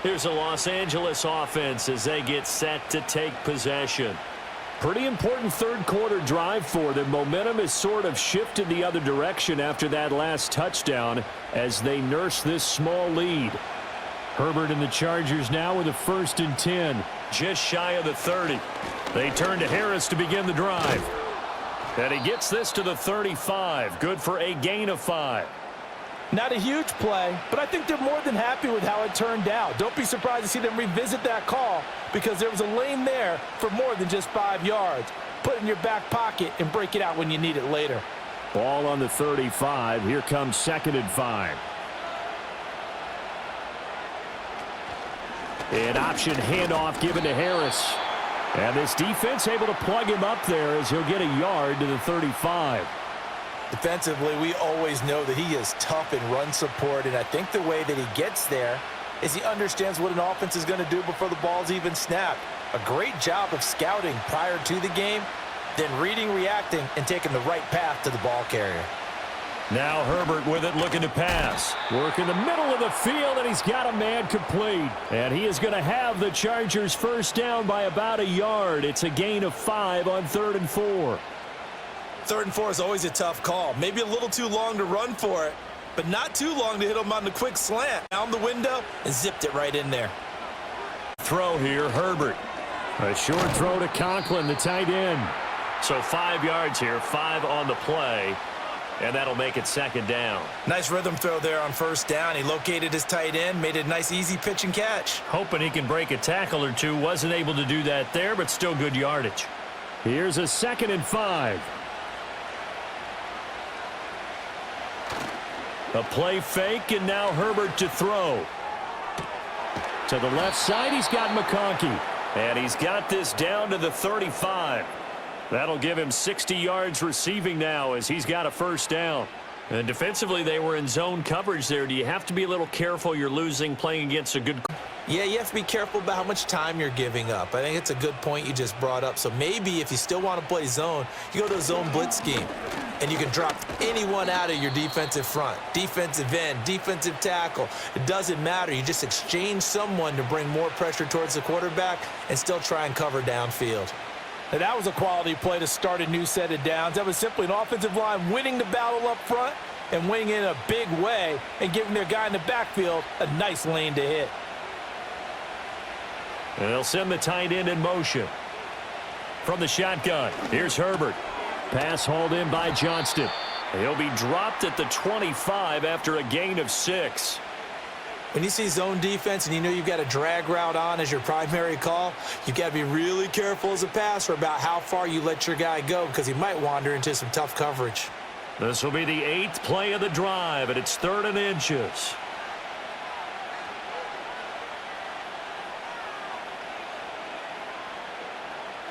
Here's the Los Angeles offense as they get set to take possession. Pretty important third quarter drive for them. Momentum has sort of shifted the other direction after that last touchdown as they nurse this small lead. Herbert and the Chargers now with a 1st and 10, just shy of the 30. They turn to Harris to begin the drive. And he gets this to the 35. Good for a gain of 5. Not a huge play, but I think they're more than happy with how it turned out. Don't be surprised to see them revisit that call because there was a lane there for more than just 5 yards. Put it in your back pocket and break it out when you need it later. Ball on the 35. Here comes 2nd and 5. An option handoff given to Harris. And this defense able to plug him up there as he'll get a yard to the 35. Defensively, we always know that he is tough in run support, and I think the way that he gets there is he understands what an offense is going to do before the ball's even snapped. A great job of scouting prior to the game, then reading, reacting, and taking the right path to the ball carrier. Now Herbert with it, looking to pass. Work in the middle of the field, and he's got a man complete. And he is going to have the Chargers first down by about a yard. It's a gain of 5 on 3rd and 4. 3rd and 4 is always a tough call. Maybe a little too long to run for it, but not too long to hit him on the quick slant. Down the window and zipped it right in there. Throw here, Herbert. A short throw to Conklin, the tight end. So 5 yards here, 5 on the play, and that'll make it second down. Nice rhythm throw there on first down. He located his tight end, made it a nice easy pitch and catch. Hoping he can break a tackle or two. Wasn't able to do that there, but still good yardage. Here's a 2nd and 5. A play fake, and now Herbert to throw. To the left side, he's got McConkey. And he's got this down to the 35. That'll give him 60 yards receiving now as he's got a first down. And defensively, they were in zone coverage there. Do you have to be a little careful you're losing playing against a good... Yeah, you have to be careful about how much time you're giving up. I think it's a good point you just brought up. So maybe if you still want to play zone, you go to a zone blitz scheme. And you can drop anyone out of your defensive front. Defensive end, defensive tackle. It doesn't matter. You just exchange someone to bring more pressure towards the quarterback and still try and cover downfield. Now, that was a quality play to start a new set of downs. That was simply an offensive line winning the battle up front and winning in a big way and giving their guy in the backfield a nice lane to hit. And they'll send the tight end in motion. From the shotgun, here's Herbert. Pass hauled in by Johnston. He'll be dropped at the 25 after a gain of 6. When you see zone defense and you know you've got a drag route on as your primary call, you've got to be really careful as a passer about how far you let your guy go because he might wander into some tough coverage. This will be the 8th play of the drive, and it's 3rd and inches.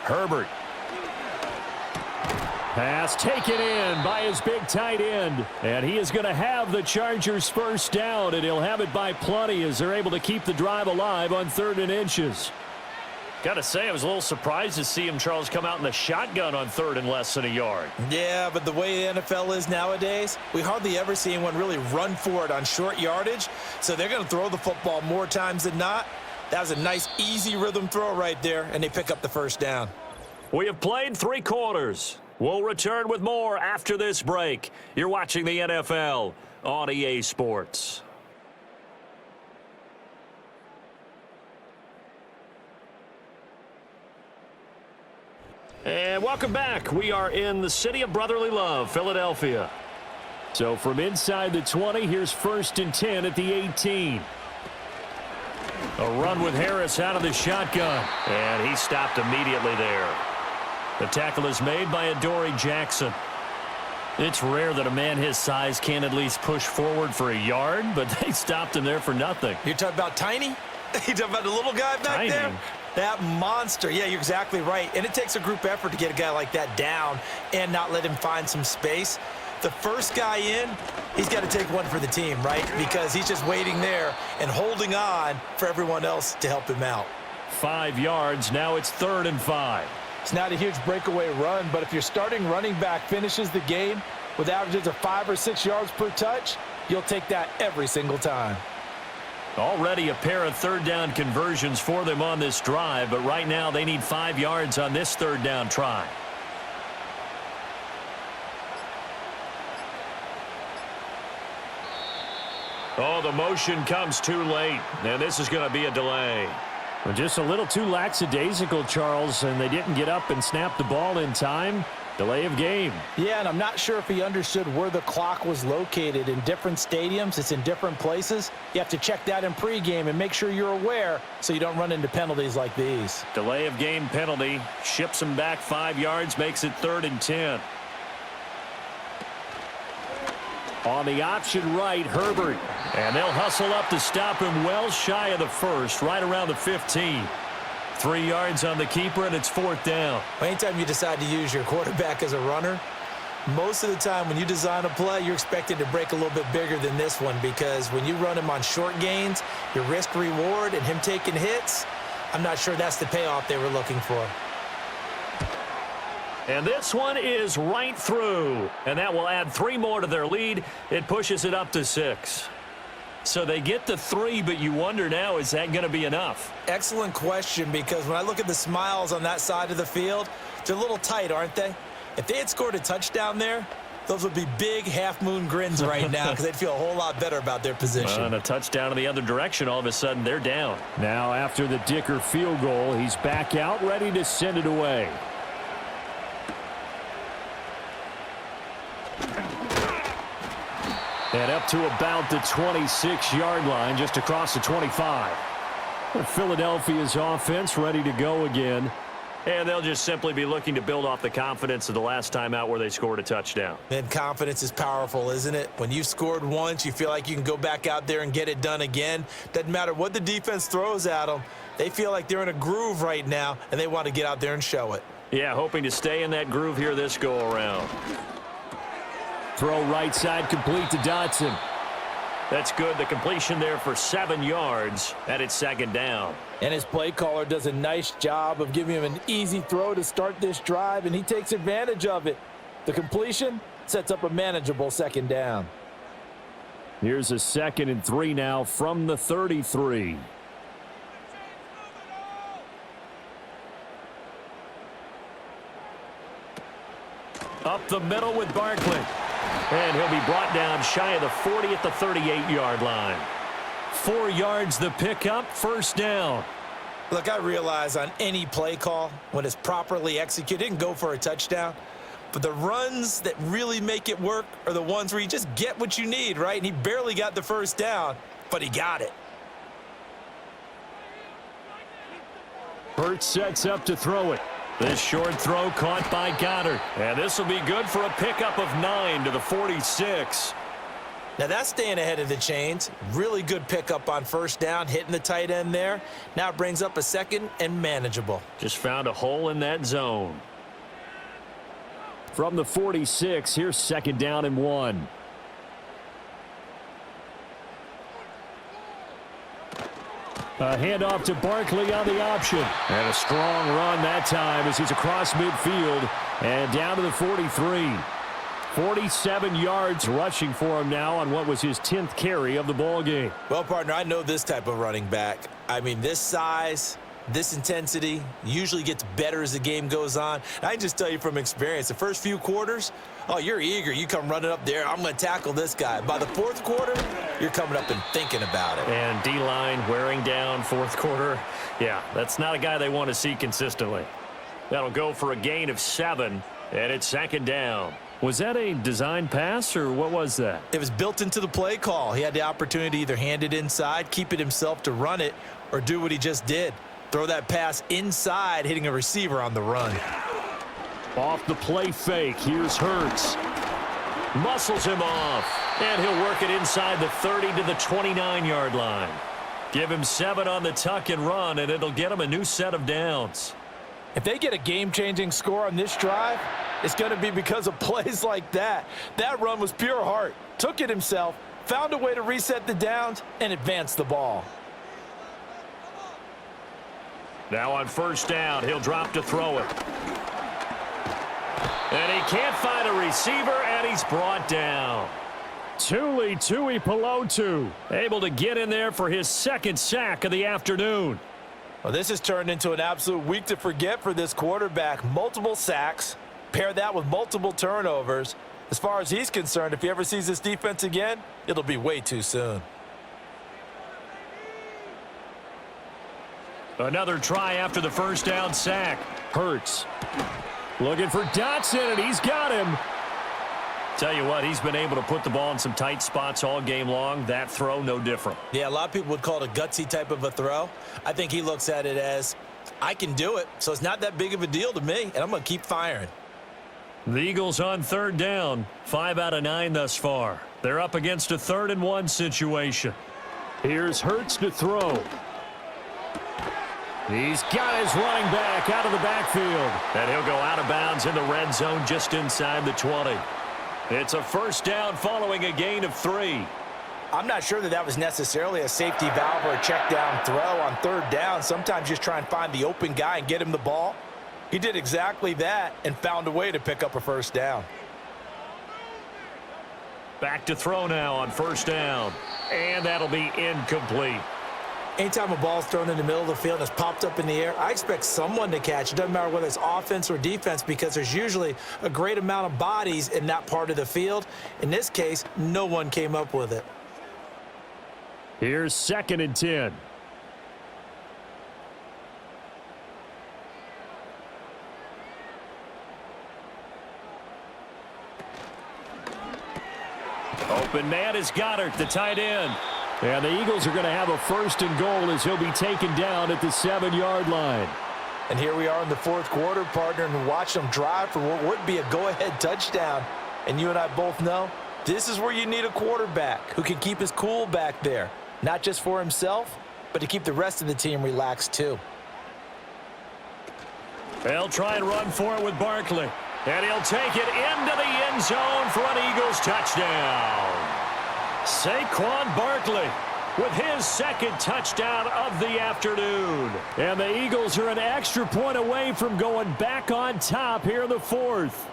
Herbert. Pass taken in by his big tight end. And he is going to have the Chargers first down, and he'll have it by plenty as they're able to keep the drive alive on 3rd and inches. Got to say, I was a little surprised to see him, Charles, come out in the shotgun on 3rd and less than a yard. Yeah, but the way the NFL is nowadays, we hardly ever see anyone really run for it on short yardage. So they're going to throw the football more times than not. That was a nice, easy rhythm throw right there, and they pick up the first down. We have played 3 quarters. We'll return with more after this break. You're watching the NFL on EA Sports. And welcome back. We are in the city of brotherly love, Philadelphia. So from inside the 20, here's 1st and 10 at the 18. A run with Harris out of the shotgun. And he stopped immediately there. The tackle is made by Adoree Jackson. It's rare that a man his size can at least push forward for a yard, but they stopped him there for nothing. You're talking about Tiny? You talking about the little guy back Tiny. there? That monster. Yeah, you're exactly right. And it takes a group effort to get a guy like that down and not let him find some space. The first guy in, he's got to take one for the team, right? Because he's just waiting there and holding on for everyone else to help him out. 5 yards. Now it's 3rd and 5. It's not a huge breakaway run, but if your starting running back finishes the game with averages of 5 or 6 yards per touch, you'll take that every single time. Already a pair of 3rd down conversions for them on this drive, but right now they need 5 yards on this 3rd down try. Oh, the motion comes too late, and this is going to be a delay. Well, just a little too lackadaisical, Charles, and they didn't get up and snap the ball in time. Delay of game. Yeah, and I'm not sure if he understood where the clock was located. In different stadiums, it's in different places. You have to check that in pregame and make sure you're aware so you don't run into penalties like these. Delay of game penalty. Ships him back 5 yards, makes it 3rd and 10. On the option right, Herbert. And they'll hustle up to stop him well shy of the 1st, right around the 15. 3 yards on the keeper, and it's 4th down. Anytime you decide to use your quarterback as a runner, most of the time when you design a play, you're expected to break a little bit bigger than this one because when you run him on short gains, your risk-reward and him taking hits, I'm not sure that's the payoff they were looking for. And this one is right through, and that will add 3 more to their lead. It pushes it up to 6. So they get the 3, but you wonder now, is that going to be enough? Excellent question, because when I look at the smiles on that side of the field, they're a little tight, aren't they? If they had scored a touchdown there, Those would be big half-moon grins right now because they'd feel a whole lot better about their position. And a touchdown in the other direction, all of a sudden they're down. Now after the Dicker field goal, he's back out ready to send it away. And up to about the 26-yard line, just across the 25. Philadelphia's offense ready to go again. And they'll just simply be looking to build off the confidence of the last time out where they scored a touchdown. And confidence is powerful, isn't it? When you scored once, you feel like you can go back out there and get it done again. Doesn't matter what the defense throws at them. They feel like they're in a groove right now, and they want to get out there and show it. Yeah, hoping to stay in that groove here this go-around. Throw right side complete to Dotson. That's good. The completion there for 7 yards, and it's second down. And his play caller does a nice job of giving him an easy throw to start this drive, and he takes advantage of it. The completion sets up a manageable second down. Here's a 2nd and 3 now from the 33. Up the middle with Barkley. And he'll be brought down shy of the 40 at the 38-yard line. 4 yards the pickup, first down. Look, I realize on any play call, when it's properly executed, it can go for a touchdown. But the runs that really make it work are the ones where you just get what you need, right? And he barely got the first down, but he got it. Hurts sets up to throw it. This short throw caught by Goddard. And this will be good for a pickup of 9 to the 46. Now that's staying ahead of the chains. Really good pickup on first down, hitting the tight end there. Now it brings up a 2nd and manageable. Just found a hole in that zone. From the 46, here's 2nd down and 1. A handoff to Barkley on the option. And a strong run that time as he's across midfield and down to the 43. 47 yards rushing for him now on what was his 10th carry of the ball game. Well, partner, I know this type of running back. I mean, this size, this intensity usually gets better as the game goes on. And I can just tell you from experience, the first few quarters, oh, you're eager. You come running up there. I'm going to tackle this guy. By the 4th quarter, you're coming up and thinking about it. And D-line wearing down 4th quarter. Yeah, that's not a guy they want to see consistently. That'll go for a gain of 7, and it's 2nd down. Was that a design pass, or what was that? It was built into the play call. He had the opportunity to either hand it inside, keep it himself to run it, or do what he just did. Throw that pass inside, hitting a receiver on the run. Off the play fake, here's Hurts. Muscles him off, and he'll work it inside the 30 to the 29-yard line. Give him 7 on the tuck and run, and it'll get him a new set of downs. If they get a game-changing score on this drive, it's going to be because of plays like that. That run was pure heart. Took it himself, found a way to reset the downs, and advance the ball. Now on first down, he'll drop to throw it. And he can't find a receiver, and he's brought down. Tuli Tuipulotu able to get in there for his 2nd sack of the afternoon. Well, this has turned into an absolute week to forget for this quarterback. Multiple sacks, pair that with multiple turnovers. As far as he's concerned, if he ever sees this defense again, it'll be way too soon. Another try after the first down sack. Hurts looking for Dotson, and he's got him. Tell you what, he's been able to put the ball in some tight spots all game long. That throw, no different. Yeah, a lot of people would call it a gutsy type of a throw. I think he looks at it as, I can do it, so it's not that big of a deal to me, and I'm going to keep firing. The Eagles on 3rd down, 5 out of 9 thus far. They're up against a 3rd and 1 situation. Here's Hurts to throw. He's got his running back out of the backfield. And he'll go out of bounds in the red zone just inside the 20. It's a first down following a gain of 3. I'm not sure that was necessarily a safety valve or a check down throw on 3rd down. Sometimes just try and find the open guy and get him the ball. He did exactly that and found a way to pick up a first down. Back to throw now on first down. And that'll be incomplete. Anytime a ball's thrown in the middle of the field and it's popped up in the air, I expect someone to catch. It doesn't matter whether it's offense or defense because there's usually a great amount of bodies in that part of the field. In this case, no one came up with it. Here's 2nd and 10. Open man is Goddard, the tight end. And the Eagles are going to have a 1st and goal as he'll be taken down at the 7-yard line. And here we are in the 4th quarter, partner, and watch them drive for what would be a go-ahead touchdown. And you and I both know this is where you need a quarterback who can keep his cool back there, not just for himself, but to keep the rest of the team relaxed too. They'll try and run for it with Barkley. And he'll take it into the end zone for an Eagles touchdown. Saquon Barkley with his 2nd touchdown of the afternoon. And the Eagles are an extra point away from going back on top here in the 4th.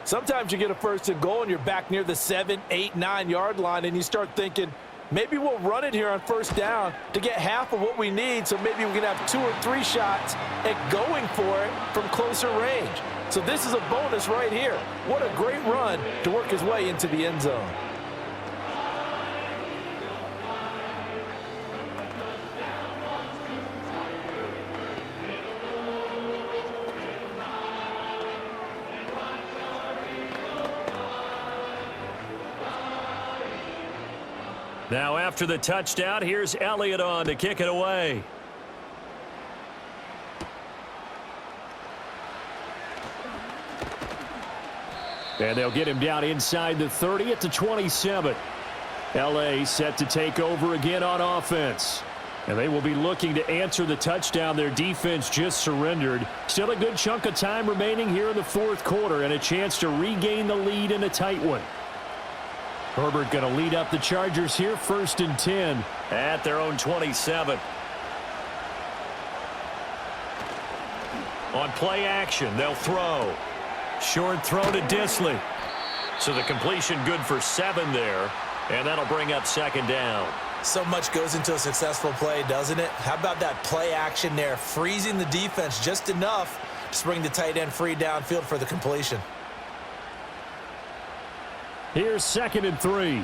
Sometimes you get a 1st and goal and you're back near the 7, 8, 9-yard line and you start thinking, maybe we'll run it here on 1st down to get half of what we need so maybe we can have 2 or 3 shots at going for it from closer range. So this is a bonus right here. What a great run to work his way into the end zone. Now after the touchdown, here's Elliott on to kick it away. And they'll get him down inside the 30 at the 27. L.A. set to take over again on offense. And they will be looking to answer the touchdown their defense just surrendered. Still a good chunk of time remaining here in the 4th quarter and a chance to regain the lead in a tight one. Herbert going to lead up the Chargers here, 1st and 10 at their own 27. On play action, they'll throw. Short throw to Disley. So the completion good for 7 there, and that'll bring up 2nd down. So much goes into a successful play, doesn't it? How about that play action there, freezing the defense just enough to bring the tight end free downfield for the completion. Here's 2nd and 3.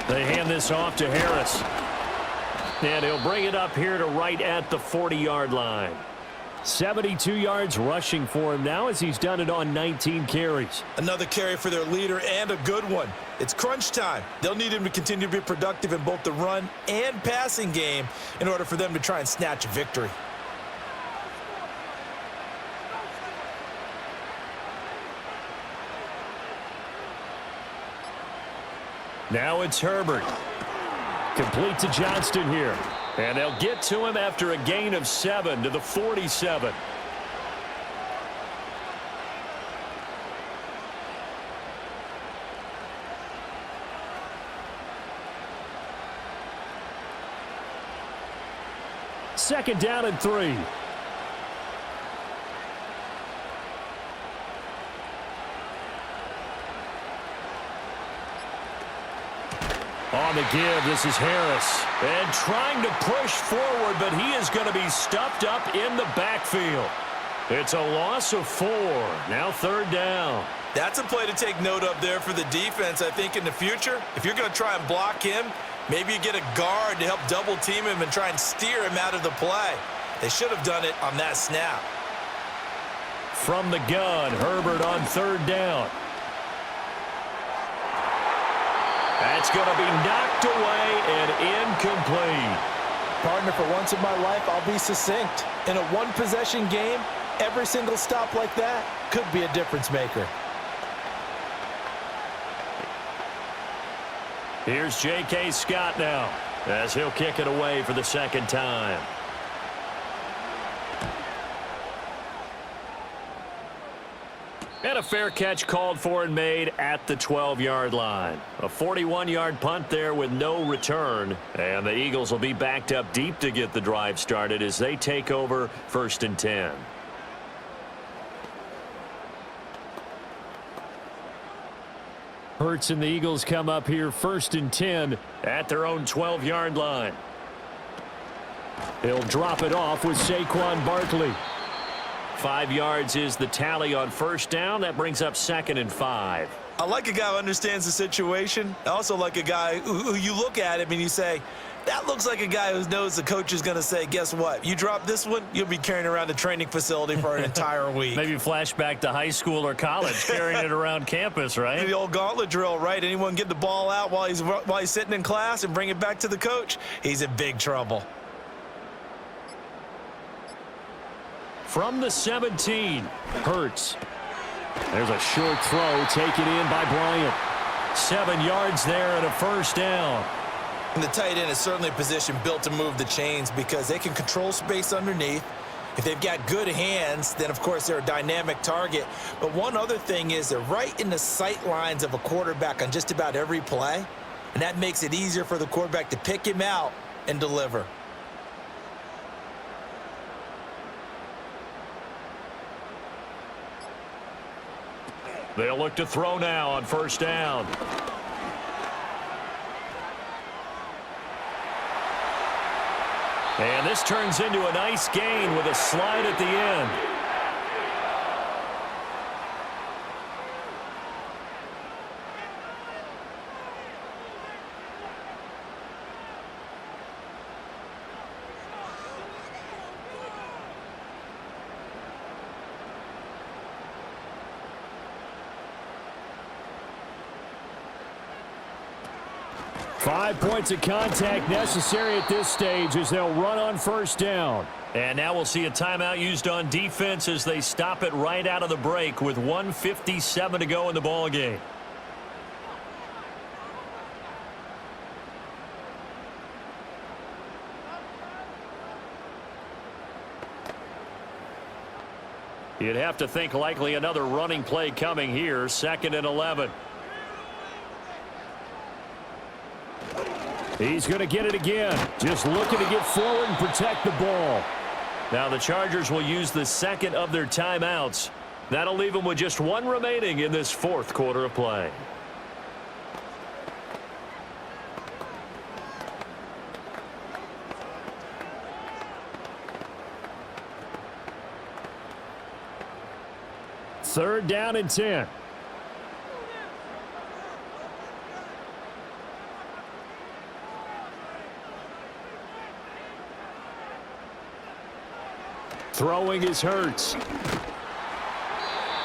They hand this off to Harris. And he'll bring it up here to right at the 40-yard line. 72 yards rushing for him now as he's done it on 19 carries. Another carry for their leader and a good one. It's crunch time. They'll need him to continue to be productive in both the run and passing game in order for them to try and snatch a victory. Now it's Herbert. Complete to Johnston here. And they'll get to him after a gain of 7 to the 47. Second down and 3. On the give, this is Harris. And trying to push forward, but he is going to be stuffed up in the backfield. It's a loss of 4. Now 3rd down. That's a play to take note of there for the defense, I think, in the future. If you're going to try and block him, maybe you get a guard to help double team him and try and steer him out of the play. They should have done it on that snap. From the gun, Herbert on 3rd down. That's going to be knocked away and incomplete. Partner, for once in my life, I'll be succinct. In a one-possession game, every single stop like that could be a difference maker. Here's J.K. Scott now as he'll kick it away for the 2nd time. And a fair catch called for and made at the 12-yard line. A 41-yard punt there with no return. And the Eagles will be backed up deep to get the drive started as they take over 1st and 10. Hurts and the Eagles come up here 1st and 10 at their own 12-yard line. He'll drop it off with Saquon Barkley. 5 yards is the tally on 1st down. That brings up 2nd and 5. I like a guy who understands the situation. I also like a guy who you look at him and you say, that looks like a guy who knows the coach is going to say, guess what? You drop this one, you'll be carrying around a training facility for an entire week. Maybe flashback to high school or college, carrying it around campus, right? The old gauntlet drill, right? Anyone get the ball out while he's sitting in class and bring it back to the coach, he's in big trouble. From the 17, Hurts. There's a short throw taken in by Bryant. 7 yards there and a 1st down. And the tight end is certainly a position built to move the chains because they can control space underneath. If they've got good hands, then, of course, they're a dynamic target. But one other thing is they're right in the sight lines of a quarterback on just about every play, and that makes it easier for the quarterback to pick him out and deliver. They'll look to throw now on 1st down. And this turns into a nice gain with a slide at the end. Five points of contact necessary at this stage as they'll run on 1st down. And now we'll see a timeout used on defense as they stop it right out of the break with 1:57 to go in the ball game. You'd have to think likely another running play coming here, 2nd and 11. He's going to get it again. Just looking to get forward and protect the ball. Now the Chargers will use the 2nd of their timeouts. That'll leave them with just 1 remaining in this 4th quarter of play. Third down and 10. Throwing is Hurts.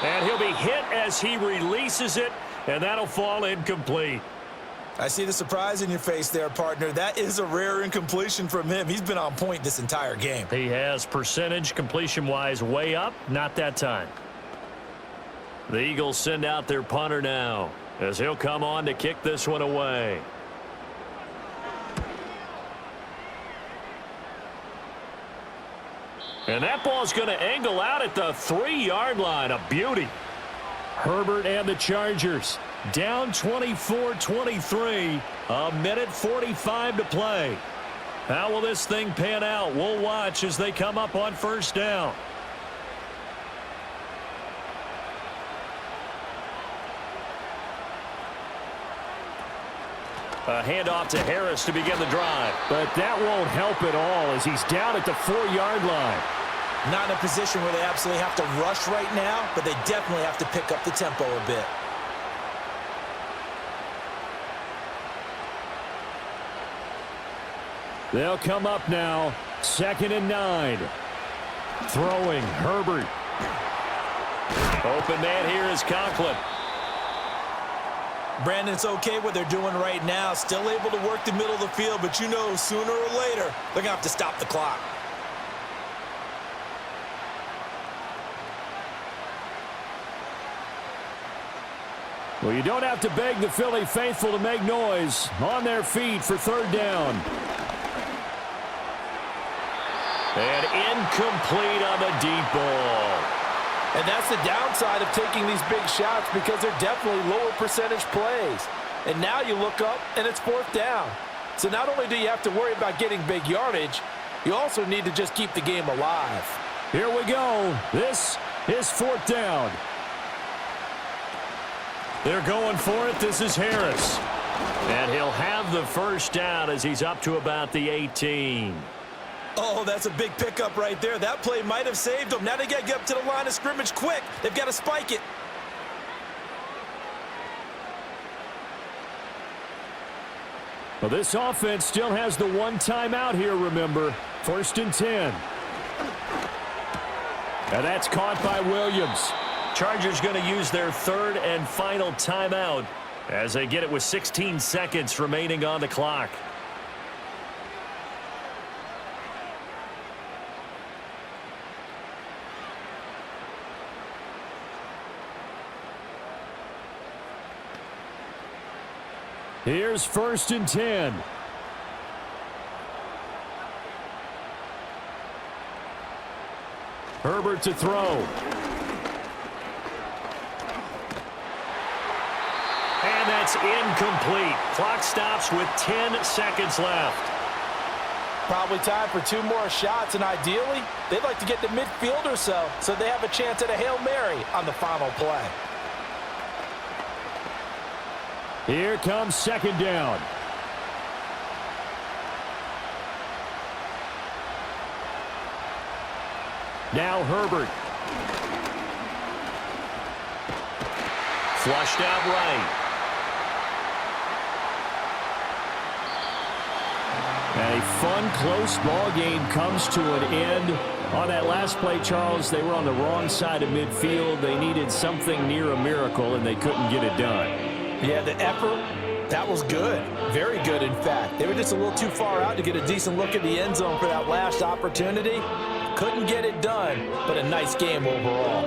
And he'll be hit as he releases it, and that'll fall incomplete. I see the surprise in your face there, partner. That is a rare incompletion from him. He's been on point this entire game. He has percentage completion-wise way up, not that time. The Eagles send out their punter now as he'll come on to kick this one away. And that ball's going to angle out at the 3-yard line. A beauty. Herbert and the Chargers down 24-23. A minute 45 to play. How will this thing pan out? We'll watch as they come up on 1st down. A handoff to Harris to begin the drive. But that won't help at all as he's down at the 4-yard line. Not in a position where they absolutely have to rush right now, but they definitely have to pick up the tempo a bit. They'll come up now, 2nd and 9. Throwing, Herbert. Open man here is Conklin. Brandon, it's okay what they're doing right now. Still able to work the middle of the field, but you know sooner or later they're going to have to stop the clock. Well, you don't have to beg the Philly faithful to make noise. On their feet for 3rd down. And incomplete on the deep ball. And that's the downside of taking these big shots because they're definitely lower percentage plays. And now you look up and it's 4th down. So not only do you have to worry about getting big yardage, you also need to just keep the game alive. Here we go. This is 4th down. They're going for it. This is Harris. And he'll have the first down as he's up to about the 18. Oh, that's a big pickup right there. That play might have saved them. Now they got to get up to the line of scrimmage quick. They've got to spike it. Well, this offense still has the one timeout here, remember. 1st and 10. And that's caught by Williams. Chargers going to use their 3rd and final timeout as they get it with 16 seconds remaining on the clock. Here's 1st and 10. Herbert to throw. And that's incomplete. Clock stops with 10 seconds left. Probably time for 2 more shots, and ideally, they'd like to get to midfield or so they have a chance at a Hail Mary on the final play. Here comes 2nd down. Now Herbert. Flushed out right. And a fun, close ball game comes to an end. On that last play, Charles, they were on the wrong side of midfield. They needed something near a miracle, and they couldn't get it done. Yeah, the effort, that was good. Very good, in fact. They were just a little too far out to get a decent look at the end zone for that last opportunity. Couldn't get it done, but a nice game overall.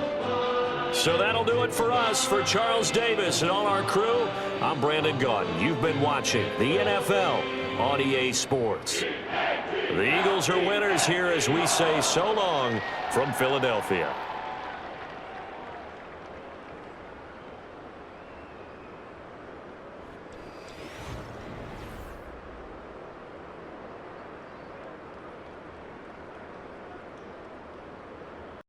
So that'll do it for us. For Charles Davis and all our crew, I'm Brandon Gaudin. You've been watching the NFL on EA Sports. The Eagles are winners here as we say so long from Philadelphia.